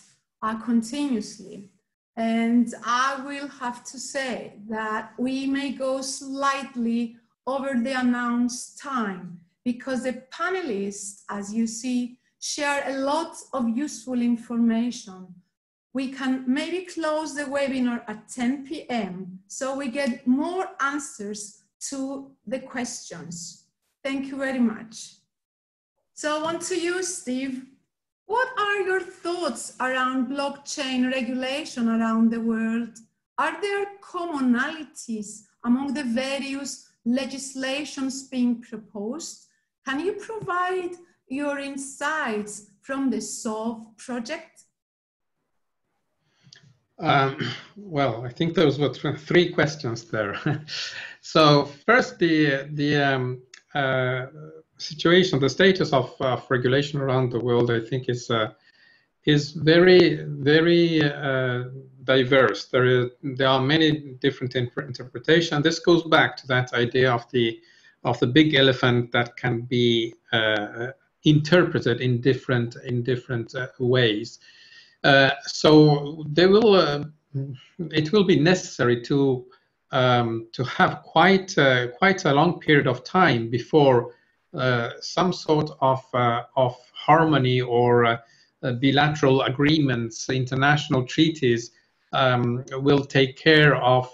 continuously. And I will have to say that we may go slightly over the announced time because the panelists, as you see, share a lot of useful information. We can maybe close the webinar at 10 p.m. so we get more answers to the questions. Thank you very much. So on to you, Steve. What are your thoughts around blockchain regulation around the world? Are there commonalities among the various legislations being proposed? Can you provide your insights from the SOLVE project? Well, I think those were three questions there. So first, the situation, the status of regulation around the world, I think is very, very diverse. There are many different interpretations. This goes back to that idea of the big elephant that can be interpreted in different ways. So it will be necessary to have quite a long period of time before some sort of harmony or bilateral agreements, international treaties will take care of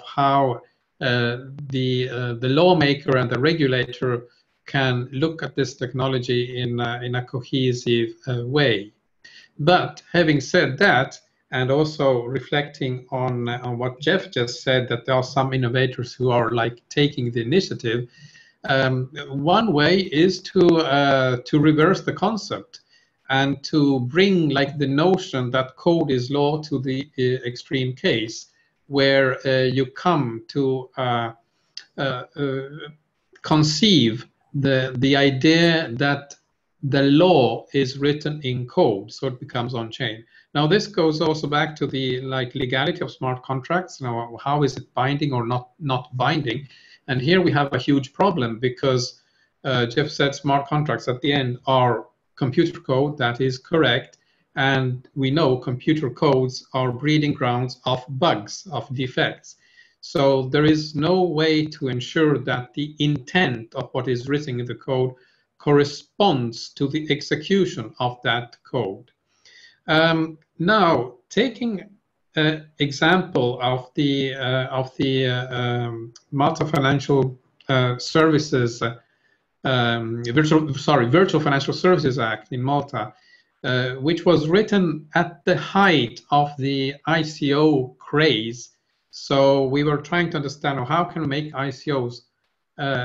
how the lawmaker and the regulator can look at this technology in a cohesive way. But having said that, and also reflecting on what Jeff just said, that there are some innovators who are like taking the initiative. One way is to reverse the concept and to bring like the notion that code is law to the extreme case, where you come to conceive the idea that the law is written in code, so it becomes on-chain. Now, this goes also back to the legality of smart contracts. Now, how is it binding or not binding? And here we have a huge problem, because Jeff said smart contracts at the end are computer code. That is correct. And we know computer codes are breeding grounds of bugs, of defects. So there is no way to ensure that the intent of what is written in the code corresponds to the execution of that code. Now, taking an example of the Malta Financial Services, Virtual Financial Services Act in Malta, which was written at the height of the ICO craze. So we were trying to understand how can we make ICOs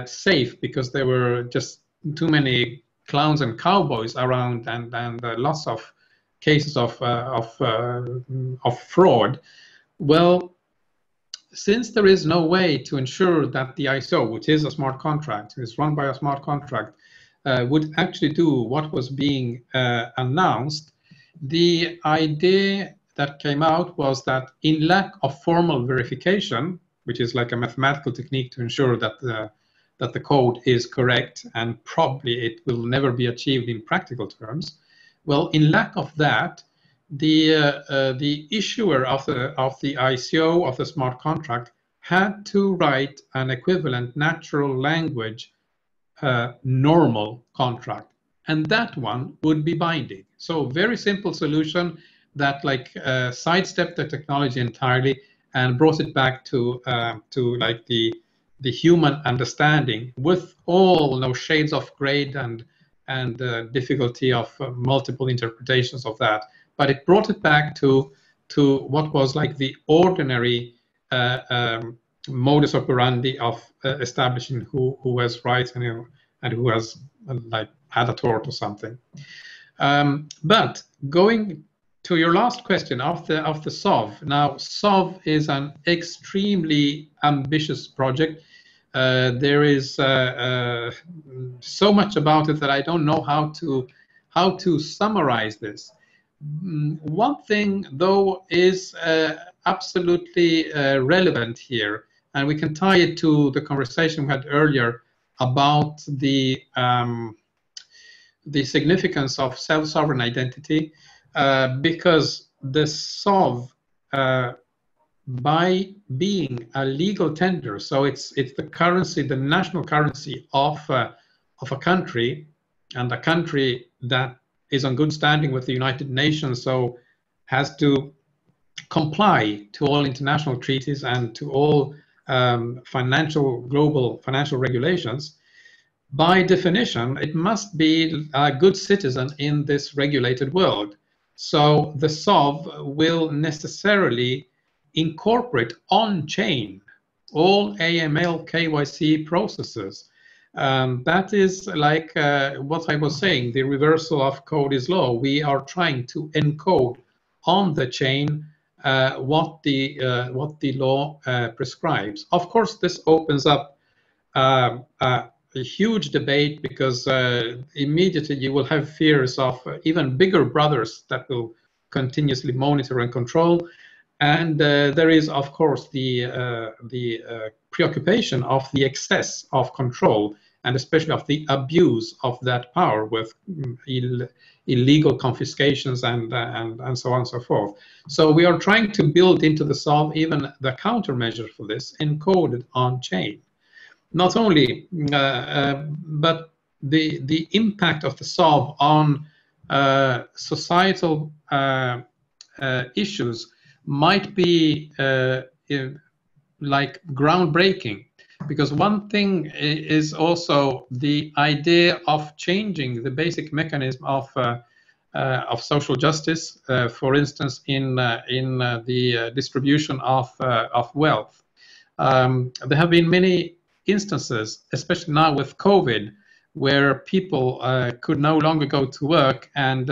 safe, because there were just too many clowns and cowboys around, and lots of cases of fraud. Well, since there is no way to ensure that the ICO, which is a smart contract, is run by a smart contract, would actually do what was being announced, the idea that came out was that in lack of formal verification, which is like a mathematical technique to ensure that the code is correct, and probably it will never be achieved in practical terms. Well, in lack of that, the issuer of the ICO, of the smart contract, had to write an equivalent natural language normal contract, and that one would be binding. So very simple solution that sidestepped the technology entirely and brought it back to like the human understanding, with all shades of gray and difficulty of multiple interpretations of that. But it brought it back to what was like the ordinary modus operandi of establishing who was right and who has had a tort or something. But going to your last question of the SOV. Now, SOV is an extremely ambitious project. There is so much about it that I don't know how to summarize this. One thing, though, is absolutely relevant here, and we can tie it to the conversation we had earlier about the significance of self-sovereign identity, because the SOV, by being a legal tender, so it's the currency, the national currency of a country, and a country that is on good standing with the United Nations, so has to comply to all international treaties and to all global financial regulations. By definition, it must be a good citizen in this regulated world. So the SOV will necessarily incorporate on-chain all AML KYC processes. That is like what I was saying, the reversal of code is law. We are trying to encode on the chain what the law prescribes. Of course, this opens up a huge debate, because immediately you will have fears of even bigger brothers that will continuously monitor and control. And there is, of course, the preoccupation of the excess of control, and especially of the abuse of that power with illegal confiscations and so on and so forth. So we are trying to build into the SOV even the countermeasure for this, encoded on chain. Not only, but the impact of the SOV on societal issues might be like groundbreaking. Because one thing is also the idea of changing the basic mechanism of social justice, for instance, in the distribution of wealth. There have been many instances, especially now with COVID, where people could no longer go to work, and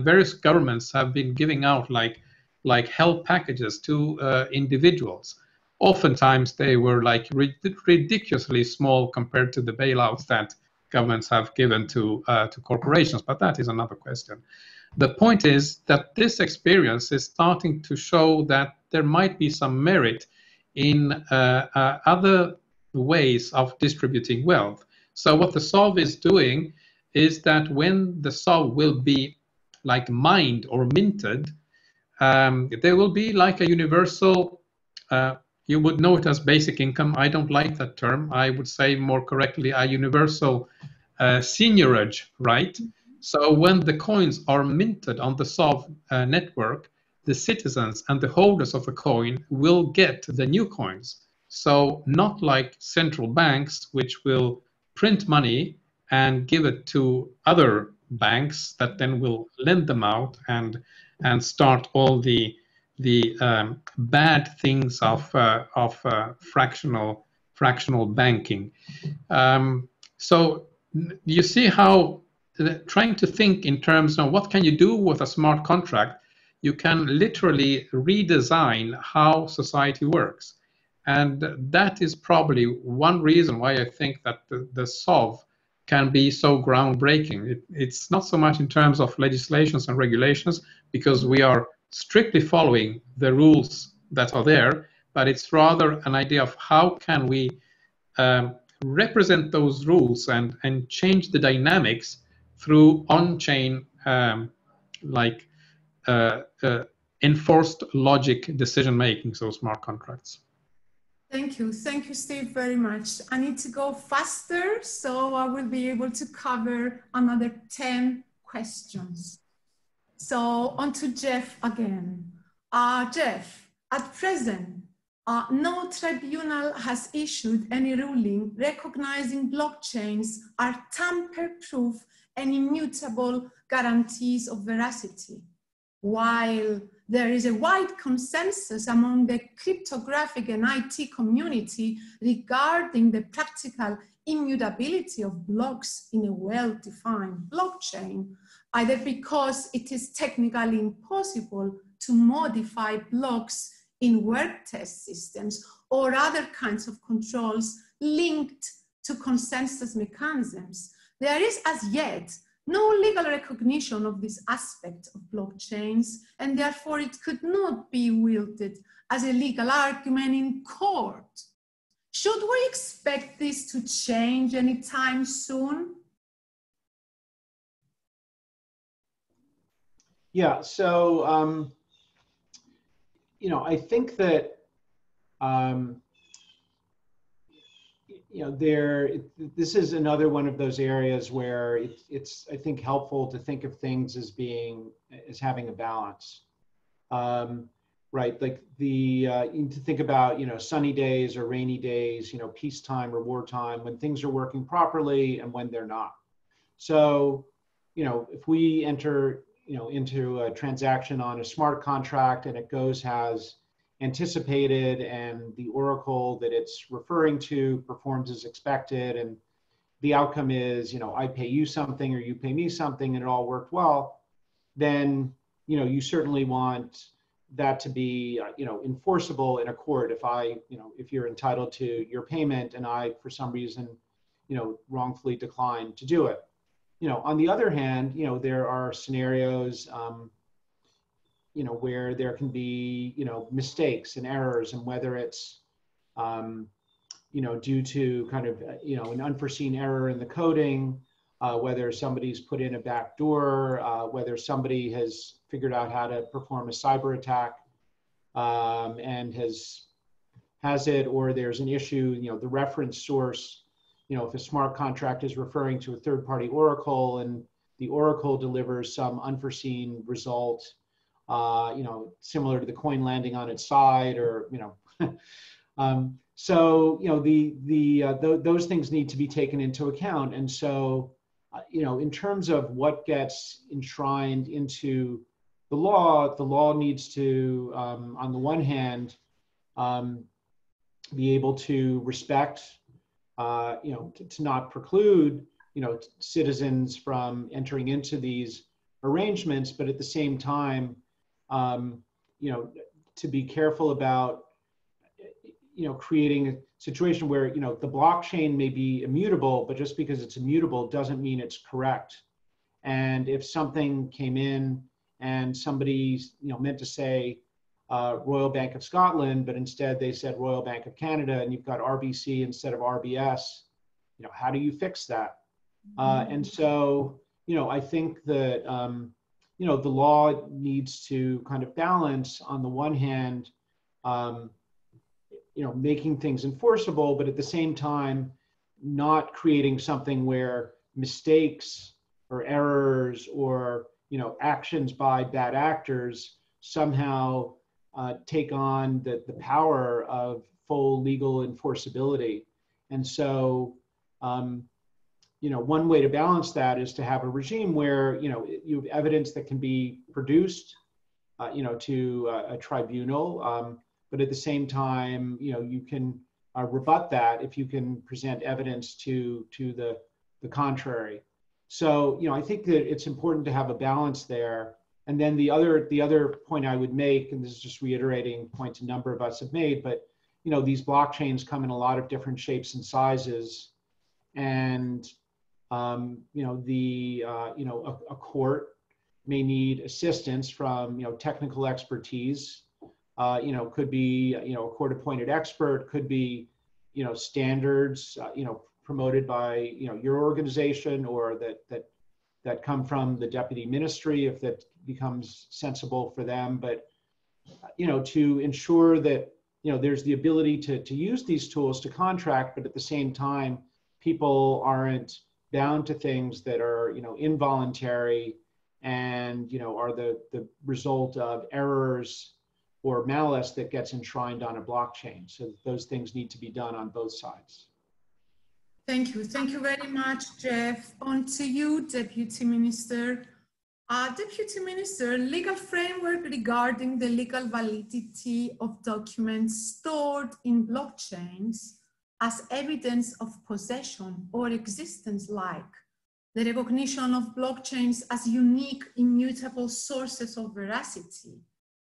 various governments have been giving out like help packages to individuals. Oftentimes they were like ridiculously small compared to the bailouts that governments have given to corporations, but that is another question. The point is that this experience is starting to show that there might be some merit in other ways of distributing wealth. So what the SOV is doing is that when the SOV will be like mined or minted, there will be like a universal, you would know it as basic income. I don't like that term. I would say more correctly a universal seigniorage, right? So when the coins are minted on the SOV network, the citizens and the holders of the coin will get the new coins. So not like central banks, which will print money and give it to other banks that then will lend them out and start all the bad things of fractional banking. So you see how trying to think in terms of what can you do with a smart contract, you can literally redesign how society works. And that is probably one reason why I think that the SOV can be so groundbreaking. It's not so much in terms of legislations and regulations, because we are strictly following the rules that are there, but it's rather an idea of how can we represent those rules and change the dynamics through on-chain enforced logic decision-making, so smart contracts. Thank you, Steve, very much. I need to go faster, so I will be able to cover another 10 questions. So on to Jeff again. Jeff, at present, no tribunal has issued any ruling recognizing blockchains are tamper-proof and immutable guarantees of veracity. While there is a wide consensus among the cryptographic and IT community regarding the practical immutability of blocks in a well-defined blockchain, either because it is technically impossible to modify blocks in work test systems or other kinds of controls linked to consensus mechanisms, there is as yet no legal recognition of this aspect of blockchains, and therefore it could not be wielded as a legal argument in court. Should we expect this to change anytime soon? Yeah, so, I think that, this is another one of those areas where it's I think, helpful to think of things as having a balance, right? Like to think about, sunny days or rainy days, peacetime or wartime, when things are working properly and when they're not. So, if we enter, into a transaction on a smart contract and it goes as anticipated, and the oracle that it's referring to performs as expected, and the outcome is, I pay you something or you pay me something, and it all worked well, then, you certainly want that to be, enforceable in a court. If you're entitled to your payment and I, for some reason, wrongfully decline to do it. On the other hand, there are scenarios, where there can be, mistakes and errors, and whether it's, due to kind of, an unforeseen error in the coding, whether somebody's put in a backdoor, whether somebody has figured out how to perform a cyber attack and has it, or there's an issue, the reference source, if a smart contract is referring to a third-party oracle and the oracle delivers some unforeseen result, you know, similar to the coin landing on its side, or, you know, so, you know, those things need to be taken into account. And so, you know, in terms of what gets enshrined into the law needs to, on the one hand, be able to respect, you know, to not preclude, you know, citizens from entering into these arrangements, but at the same time, you know, to be careful about, you know, creating a situation where, you know, the blockchain may be immutable, but just because it's immutable doesn't mean it's correct. And if something came in and somebody, you know, meant to say Royal Bank of Scotland, but instead they said Royal Bank of Canada, and you've got RBC instead of RBS, you know, how do you fix that? And so, you know, I think that, you know, the law needs to kind of balance, on the one hand, you know, making things enforceable, but at the same time, not creating something where mistakes or errors or, you know, actions by bad actors somehow take on the power of full legal enforceability. And so, you know, one way to balance that is to have a regime where, you know, you have evidence that can be produced, you know, to a tribunal, but at the same time, you know, you can rebut that if you can present evidence to the contrary. So, you know, I think that it's important to have a balance there. And then the other point I would make, and this is just reiterating points a number of us have made, but, you know, these blockchains come in a lot of different shapes and sizes, and you know, you know, a court may need assistance from, you know, technical expertise. You know, could be, you know, a court-appointed expert, could be, you know, standards, you know, promoted by, you know, your organization, or that come from the deputy ministry, if that becomes sensible for them. But, you know, to ensure that, you know, there's the ability to use these tools to contract, but at the same time, people aren't bound to things that are, you know, involuntary and, you know, are the result of errors or malice that gets enshrined on a blockchain. So those things need to be done on both sides. Thank you. Thank you very much, Jeff. On to you, Deputy Minister. Deputy Minister, legal framework regarding the legal validity of documents stored in blockchains as evidence of possession or existence, like the recognition of blockchains as unique, immutable sources of veracity.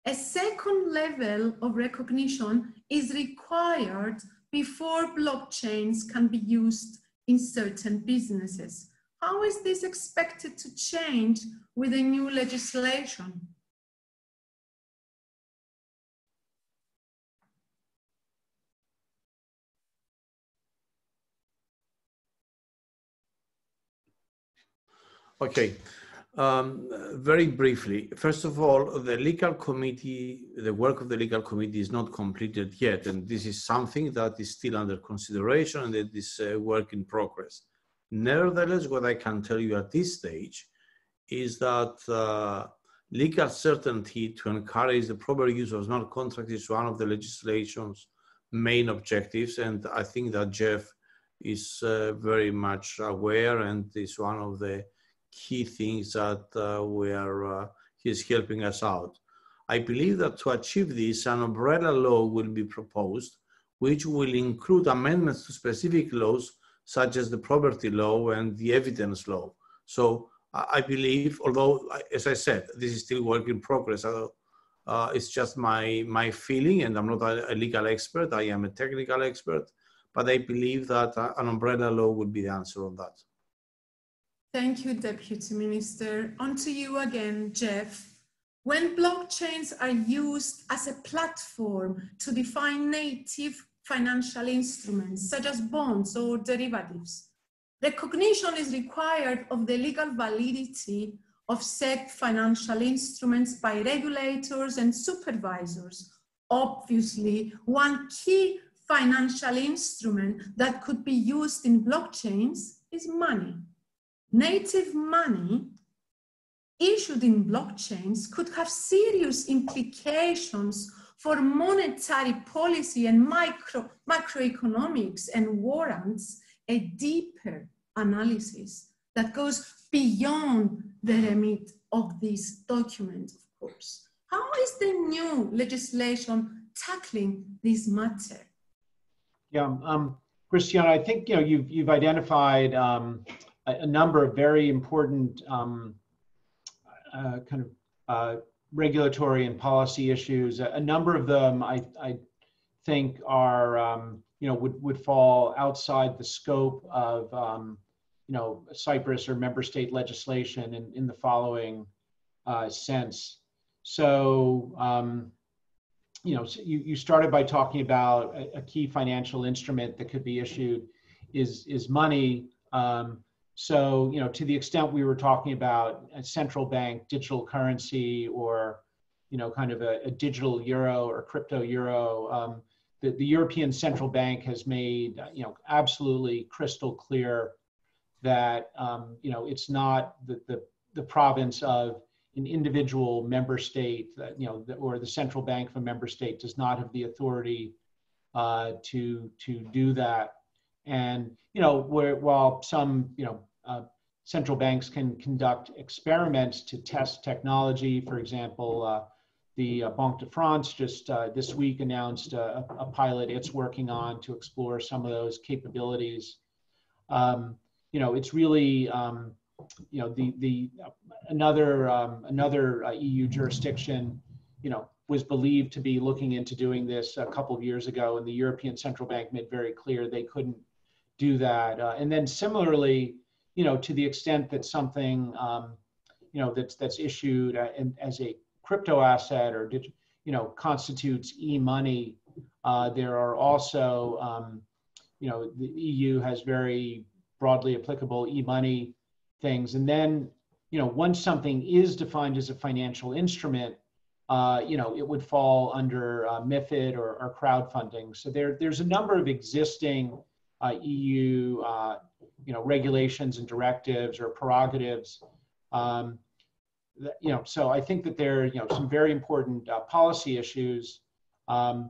A second level of recognition is required before blockchains can be used in certain businesses. How is this expected to change with the new legislation? Okay, very briefly. First of all, the legal committee, the work of the legal committee is not completed yet, and this is something that is still under consideration, and it is a work in progress. Nevertheless, what I can tell you at this stage is that legal certainty to encourage the proper use of smart contracts is one of the legislation's main objectives, and I think that Jeff is very much aware, and is one of the key things that he's helping us out. I believe that to achieve this, an umbrella law will be proposed, which will include amendments to specific laws, such as the property law and the evidence law. So I believe, although, as I said, this is still work in progress, it's just my feeling, and I'm not a legal expert, I am a technical expert, but I believe that an umbrella law would be the answer on that. Thank you, Deputy Minister. On to you again, Jeff. When blockchains are used as a platform to define native financial instruments, such as bonds or derivatives, recognition is required of the legal validity of said financial instruments by regulators and supervisors. Obviously, one key financial instrument that could be used in blockchains is money. Native money issued in blockchains could have serious implications for monetary policy and macroeconomics, and warrants a deeper analysis that goes beyond the remit of this document, of course. How is the new legislation tackling this matter? Yeah, Christiana, I think you've identified a number of very important regulatory and policy issues. A number of them I think are would fall outside the scope of Cyprus or member state legislation in the following sense. So you started by talking about a key financial instrument that could be issued is money. So, to the extent we were talking about a central bank digital currency, or, kind of a digital euro or crypto euro, the European Central Bank has made, absolutely crystal clear that, it's not the province of an individual member state, or the central bank of a member state does not have the authority to do that. And, while some, central banks can conduct experiments to test technology, for example, the Banque de France just this week announced a pilot it's working on to explore some of those capabilities. It's really, another EU jurisdiction, was believed to be looking into doing this a couple of years ago, and the European Central Bank made very clear they couldn't do that. And then similarly, to the extent that something, that's issued as a crypto asset or, constitutes e-money, there are also, the EU has very broadly applicable e-money things. And then, once something is defined as a financial instrument, it would fall under MiFID or crowdfunding. So there's a number of existing EU, regulations and directives or prerogatives. So I think that there are, some very important policy issues. I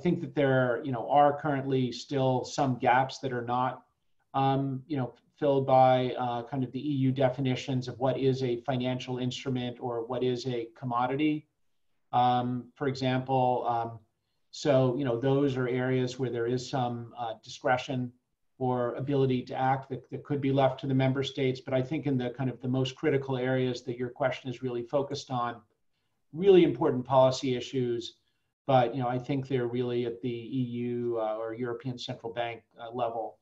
think that there, are currently still some gaps that are not, filled by kind of the EU definitions of what is a financial instrument or what is a commodity. For example, so, those are areas where there is some discretion or ability to act that could be left to the member states. But I think in the kind of the most critical areas that your question is really focused on, really important policy issues, but, I think they're really at the EU or European Central Bank level.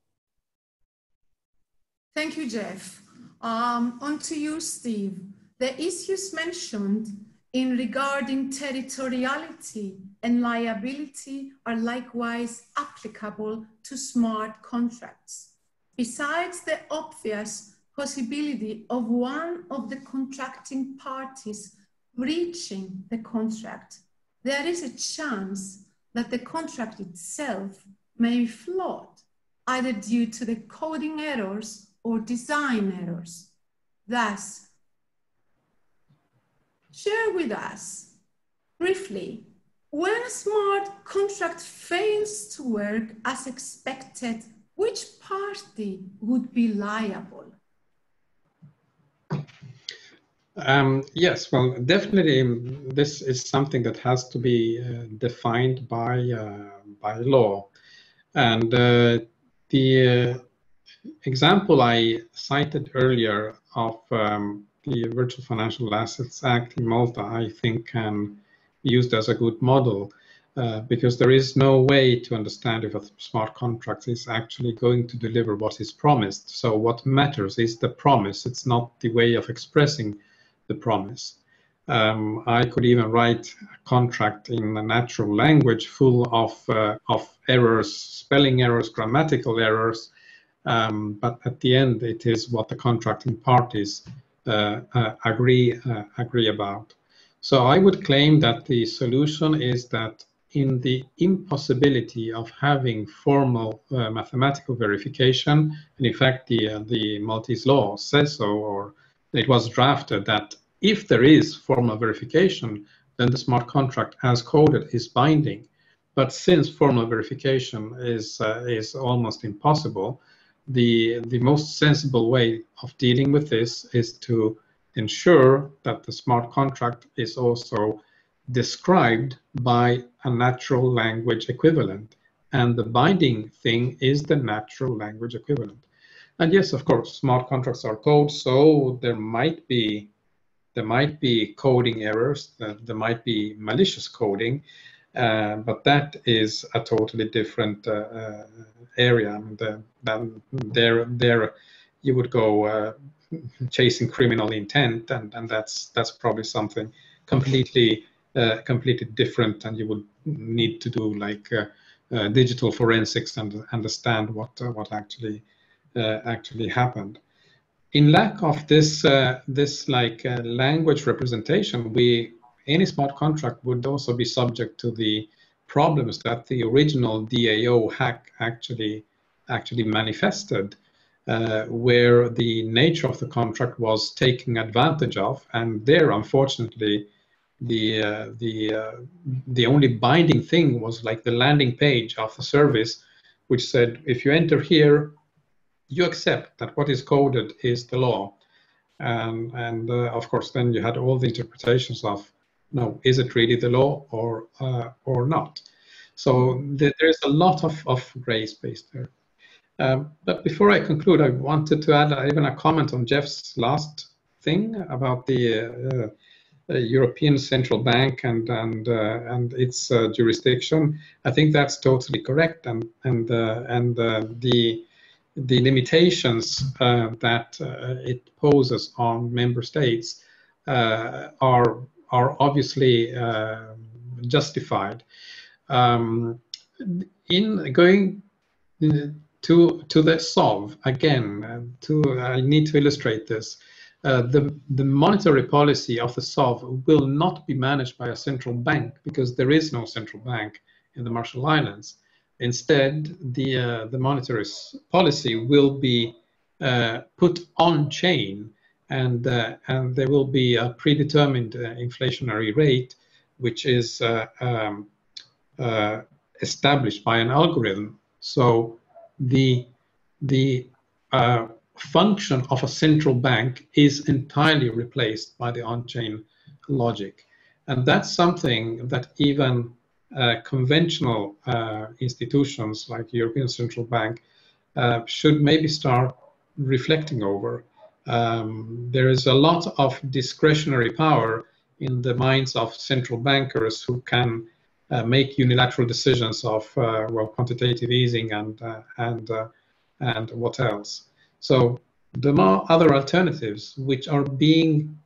Thank you, Jeff. On to you, Steve. The issues mentioned in regarding territoriality and liability are likewise applicable to smart contracts. Besides the obvious possibility of one of the contracting parties breaching the contract, there is a chance that the contract itself may be flawed, either due to the coding errors or design errors. Thus, share with us briefly, when a smart contract fails to work as expected, which party would be liable? Yes, well, definitely this is something that has to be defined by law. And the example I cited earlier of the Virtual Financial Assets Act in Malta, I think can be used as a good model because there is no way to understand if a smart contract is actually going to deliver what is promised. So what matters is the promise. It's not the way of expressing the promise. I could even write a contract in a natural language full of errors, spelling errors, grammatical errors, but at the end, it is what the contracting parties agree about. So I would claim that the solution is that in the impossibility of having formal mathematical verification, and in fact the Maltese law says so, or it was drafted that if there is formal verification, then the smart contract as coded is binding. But since formal verification is almost impossible, the most sensible way of dealing with this is to ensure that the smart contract is also described by a natural language equivalent, and the binding thing is the natural language equivalent. And yes, of course, smart contracts are code, so there might be coding errors, there might be malicious coding, but that is a totally different area. And there you would go chasing criminal intent, and that's probably something completely different, and you would need to do like digital forensics and understand what actually happened. In lack of this language representation, any smart contract would also be subject to the problems that the original DAO hack actually manifested, where the nature of the contract was taken advantage of, and there, unfortunately, the only binding thing was like the landing page of the service, which said, if you enter here, you accept that what is coded is the law. And of course, then you had all the interpretations of, no, is it really the law or not? So there's a lot of gray space there. But before I conclude, I wanted to add even a comment on Jeff's last thing about the European Central Bank and its jurisdiction. I think that's totally correct, and the limitations that it poses on member states are obviously justified. In going to the solve again, I need to illustrate this. The monetary policy of the solve will not be managed by a central bank, because there is no central bank in the Marshall Islands. Instead, the monetary policy will be put on chain, and there will be a predetermined inflationary rate, which is established by an algorithm. So the function of a central bank is entirely replaced by the on-chain logic, and that's something that even conventional institutions like the European Central Bank should maybe start reflecting over. There is a lot of discretionary power in the minds of central bankers who can make unilateral decisions of well, quantitative easing and what else. So there are other alternatives which are being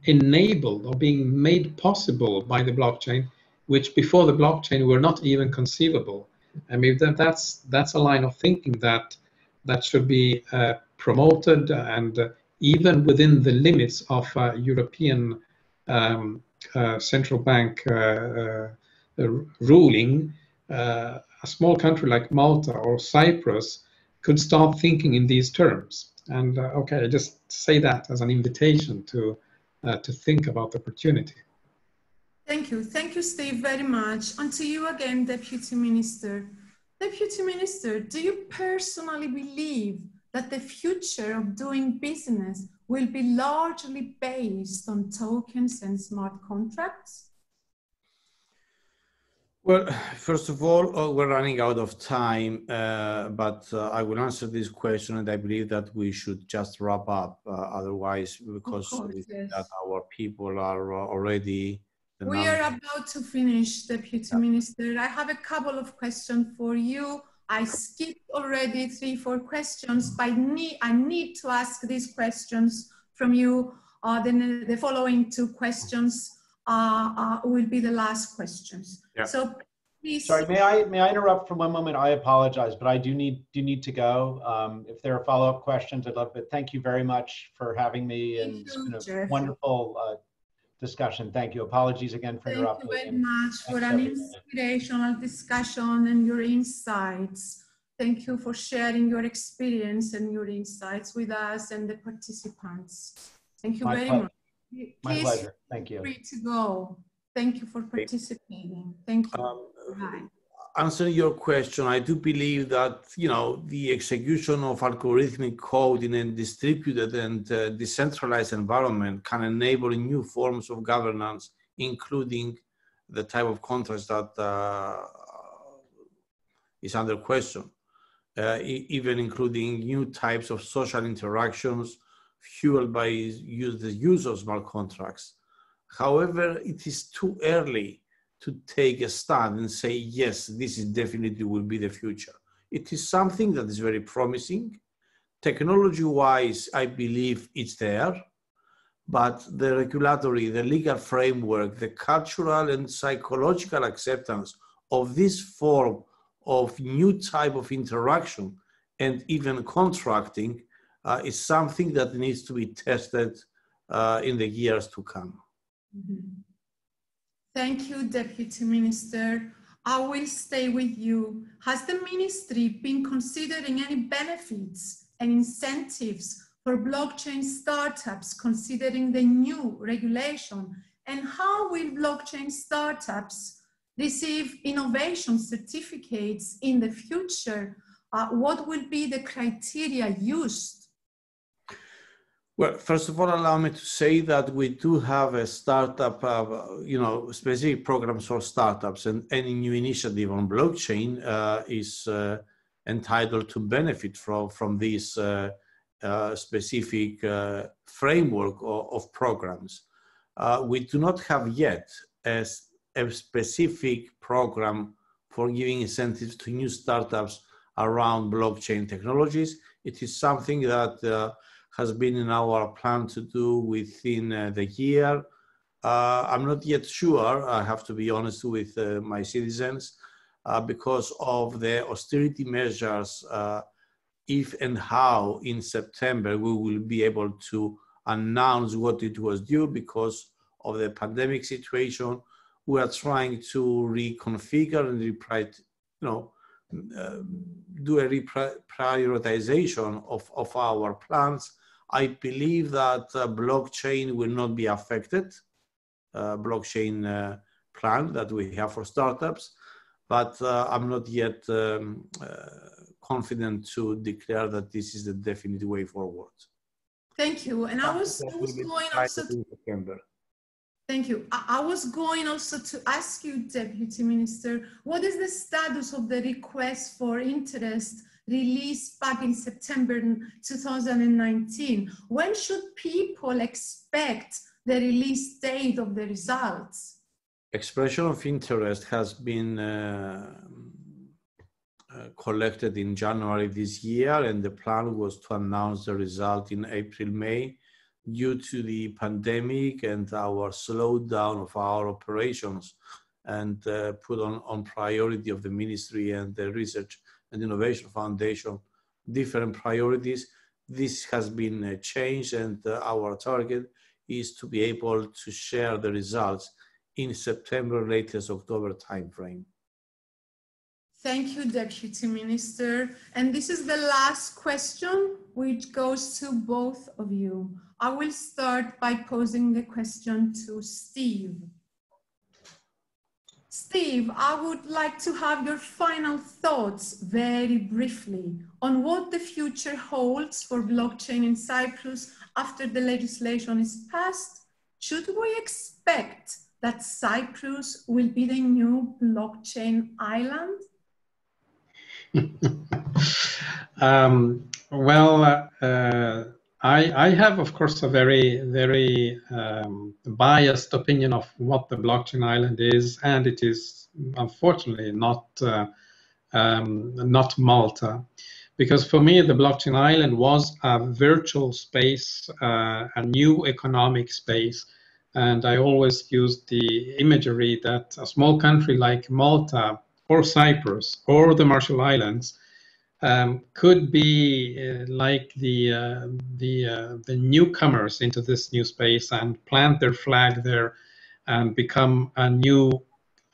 enabled or being made possible by the blockchain, which before the blockchain were not even conceivable. I mean, that's a line of thinking that should be promoted, and even within the limits of European central bank ruling, a small country like Malta or Cyprus could start thinking in these terms. And okay, I just say that as an invitation to think about the opportunity. Thank you, Steve, very much. And to you again, Deputy Minister. Deputy Minister, do you personally believe that the future of doing business will be largely based on tokens and smart contracts? Well, first of all, we're running out of time, but I will answer this question, and I believe that we should just wrap up, otherwise, because yes, that our people are already... We are about to finish, Deputy Minister. I have a couple of questions for you. I skipped already 3-4 questions, but I need to ask these questions from you. Then the following 2 questions will be the last questions. Yeah. So please. Sorry, may I interrupt for one moment? I apologize, but I do need to go. If there are follow-up questions, I'd love it. Thank you very much for having me, and it's been a wonderful discussion. Thank you. Apologies again for interrupting. Thank you very much for an inspirational discussion and your insights. Thank you for sharing your experience and your insights with us and the participants. Thank you very much. My pleasure. Thank you. Free to go. Thank you for participating. Thank you. Bye. Answering your question, I do believe that, the execution of algorithmic code in a distributed and decentralized environment can enable new forms of governance, including the type of contracts that is under question, even including new types of social interactions fueled by the use of smart contracts. However, it is too early to take a stand and say, yes, this is definitely will be the future. It is something that is very promising. Technology-wise, I believe it's there, but the regulatory, the legal framework, the cultural and psychological acceptance of this form of new type of interaction and even contracting is something that needs to be tested in the years to come. Mm-hmm. Thank you, Deputy Minister. I will stay with you. Has the ministry been considering any benefits and incentives for blockchain startups considering the new regulation? And how will blockchain startups receive innovation certificates in the future? What will be the criteria used? Well, first of all, allow me to say that we do have a startup, specific programs for startups, and any new initiative on blockchain is entitled to benefit from this specific framework of programs. We do not have yet a specific program for giving incentives to new startups around blockchain technologies. It is something that has been in our plan to do within the year. I'm not yet sure, I have to be honest with my citizens, because of the austerity measures, if and how in September we will be able to announce what it was due because of the pandemic situation. We are trying to reconfigure and do a reprioritization of our plans. I believe that blockchain will not be affected, blockchain plan that we have for startups, but I'm not yet confident to declare that this is the definite way forward. Thank you. And I was going also to September. Thank you. I was going also to ask you, Deputy Minister, what is the status of the request for interest released back in September 2019? When should people expect the release date of the results? Expression of interest has been collected in January this year, and the plan was to announce the result in April, May. Due to the pandemic and our slowdown of our operations and put on priority of the ministry and the Research and Innovation Foundation, different priorities, this has been changed, and our target is to be able to share the results in September, latest October timeframe. Thank you, Deputy Minister. And this is the last question, which goes to both of you. I will start by posing the question to Steve. Steve, I would like to have your final thoughts very briefly on what the future holds for blockchain in Cyprus after the legislation is passed. Should we expect that Cyprus will be the new blockchain island? I have, of course, a very biased opinion of what the blockchain island is, and it is unfortunately not Malta, because for me the blockchain island was a virtual space, a new economic space, and I always used the imagery that a small country like Malta or Cyprus or the Marshall Islands could be like the newcomers into this new space and plant their flag there and become a new,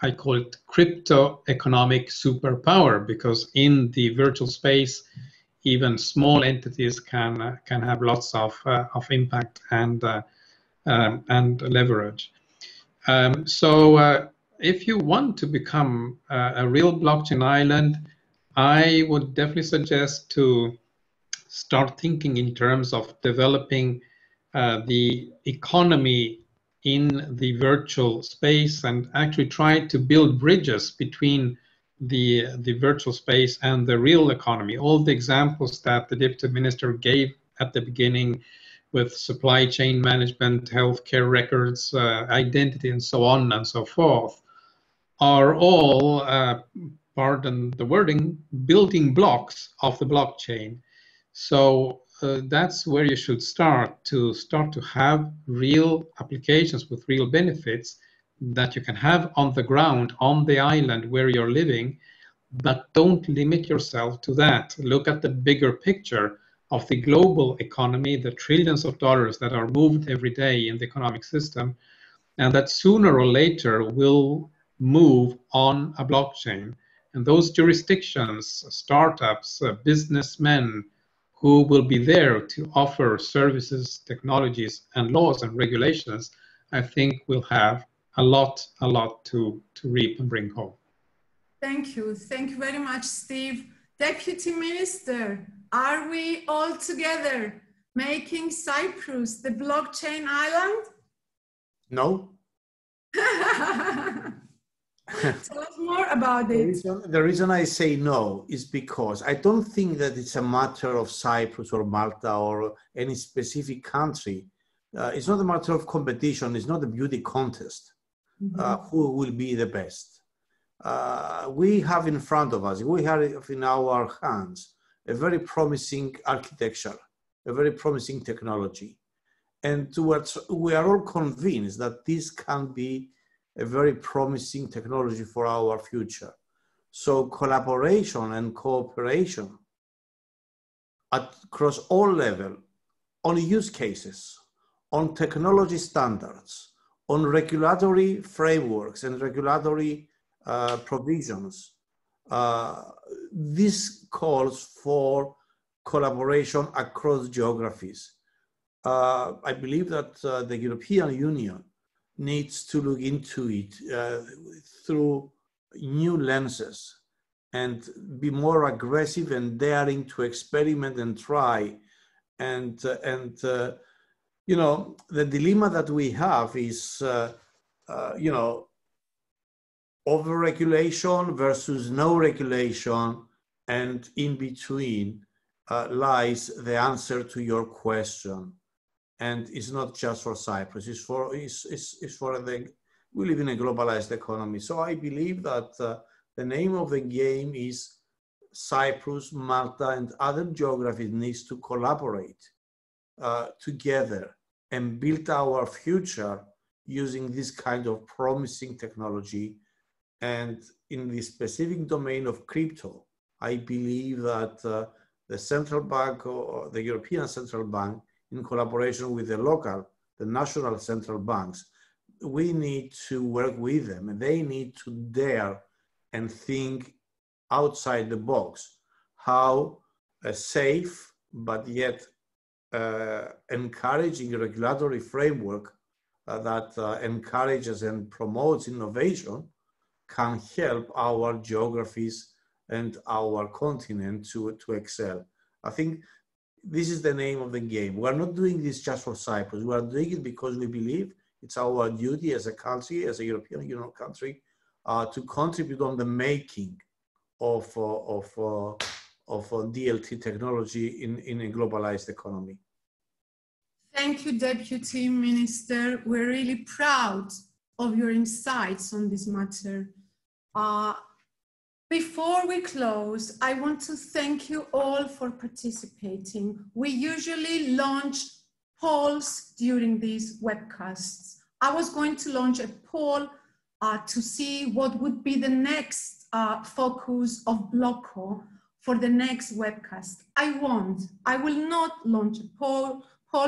I call it, crypto economic superpower, because in the virtual space, even small entities can have lots of impact and and leverage. If you want to become a real blockchain island, I would definitely suggest to start thinking in terms of developing the economy in the virtual space and actually try to build bridges between the virtual space and the real economy. All the examples that the Deputy Minister gave at the beginning with supply chain management, healthcare records, identity, and so on and so forth, are all, pardon the wording, building blocks of the blockchain. So that's where you should start to have real applications with real benefits that you can have on the ground, on the island where you're living, but don't limit yourself to that. Look at the bigger picture of the global economy, the trillions of dollars that are moved every day in the economic system, and that sooner or later will move on a blockchain. And those jurisdictions, startups, businessmen, who will be there to offer services, technologies, and laws and regulations, I think will have a lot to reap and bring home. Thank you very much, Steve. Deputy Minister, are we all together making Cyprus the blockchain island? No. Tell us more about it. The reason I say no is because I don't think that it's a matter of Cyprus or Malta or any specific country. It's not a matter of competition. It's not a beauty contest. Who will be the best. We have in front of us, we have in our hands, a very promising architecture, a very promising technology. And we are all convinced that this can be a very promising technology for our future. So collaboration and cooperation across all levels, on use cases, on technology standards, on regulatory frameworks and regulatory provisions, this calls for collaboration across geographies. I believe that the European Union needs to look into it through new lenses and be more aggressive and daring to experiment and try. And you know, the dilemma that we have is, you know, over-regulation versus no regulation, and in between lies the answer to your question. And it's not just for Cyprus, it's for we live in a globalized economy. So I believe that the name of the game is Cyprus, Malta, and other geographies needs to collaborate together and build our future using this kind of promising technology. And in the specific domain of crypto, I believe that the central bank or the European Central Bank, in collaboration with the national central banks, we need to work with them, and they need to dare and think outside the box how a safe but yet encouraging regulatory framework that encourages and promotes innovation can help our geographies and our continent to excel. I think this is the name of the game. We're not doing this just for Cyprus. We are doing it because we believe it's our duty as a country, as a European Union country, to contribute on the making of DLT technology in a globalized economy. Thank you, Deputy Minister. We're really proud of your insights on this matter. Before we close, I want to thank you all for participating. We usually launch polls during these webcasts. I was going to launch a poll to see what would be the next focus of Blocko for the next webcast. I won't. I will not launch a poll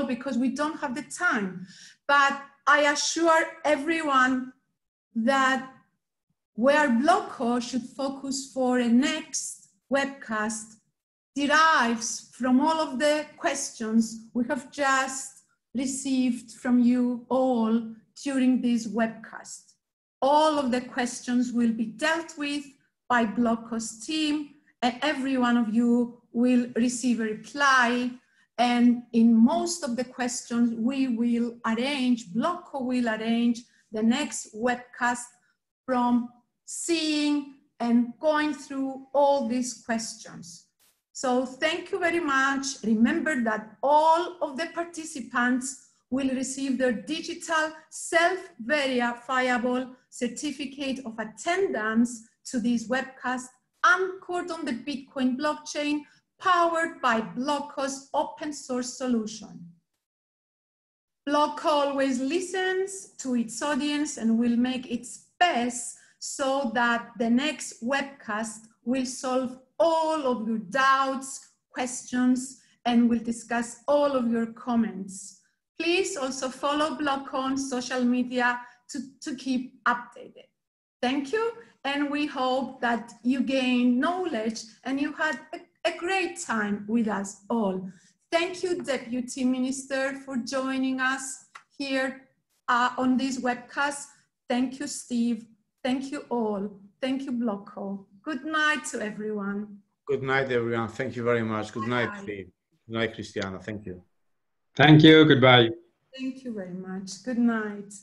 because we don't have the time. But I assure everyone that where Blocko should focus for a next webcast derives from all of the questions we have just received from you all during this webcast. All of the questions will be dealt with by Blocko's team, and every one of you will receive a reply. And in most of the questions, Blocko will arrange the next webcast from seeing and going through all these questions. So thank you very much. Remember that all of the participants will receive their digital self-verifiable certificate of attendance to this webcast anchored on the Bitcoin blockchain, powered by Blocko's open source solution. Blocko always listens to its audience and will make its best so that the next webcast will solve all of your doubts, questions, and will discuss all of your comments. Please also follow Blocko on social media to keep updated. Thank you, and we hope that you gain knowledge and you had a great time with us all. Thank you, Deputy Minister, for joining us here on this webcast. Thank you, Steve. Thank you all. Thank you, Blocko. Good night to everyone. Good night, everyone. Thank you very much. Good night, Steve. Good night, Christiana. Thank you. Thank you. Goodbye. Thank you very much. Good night.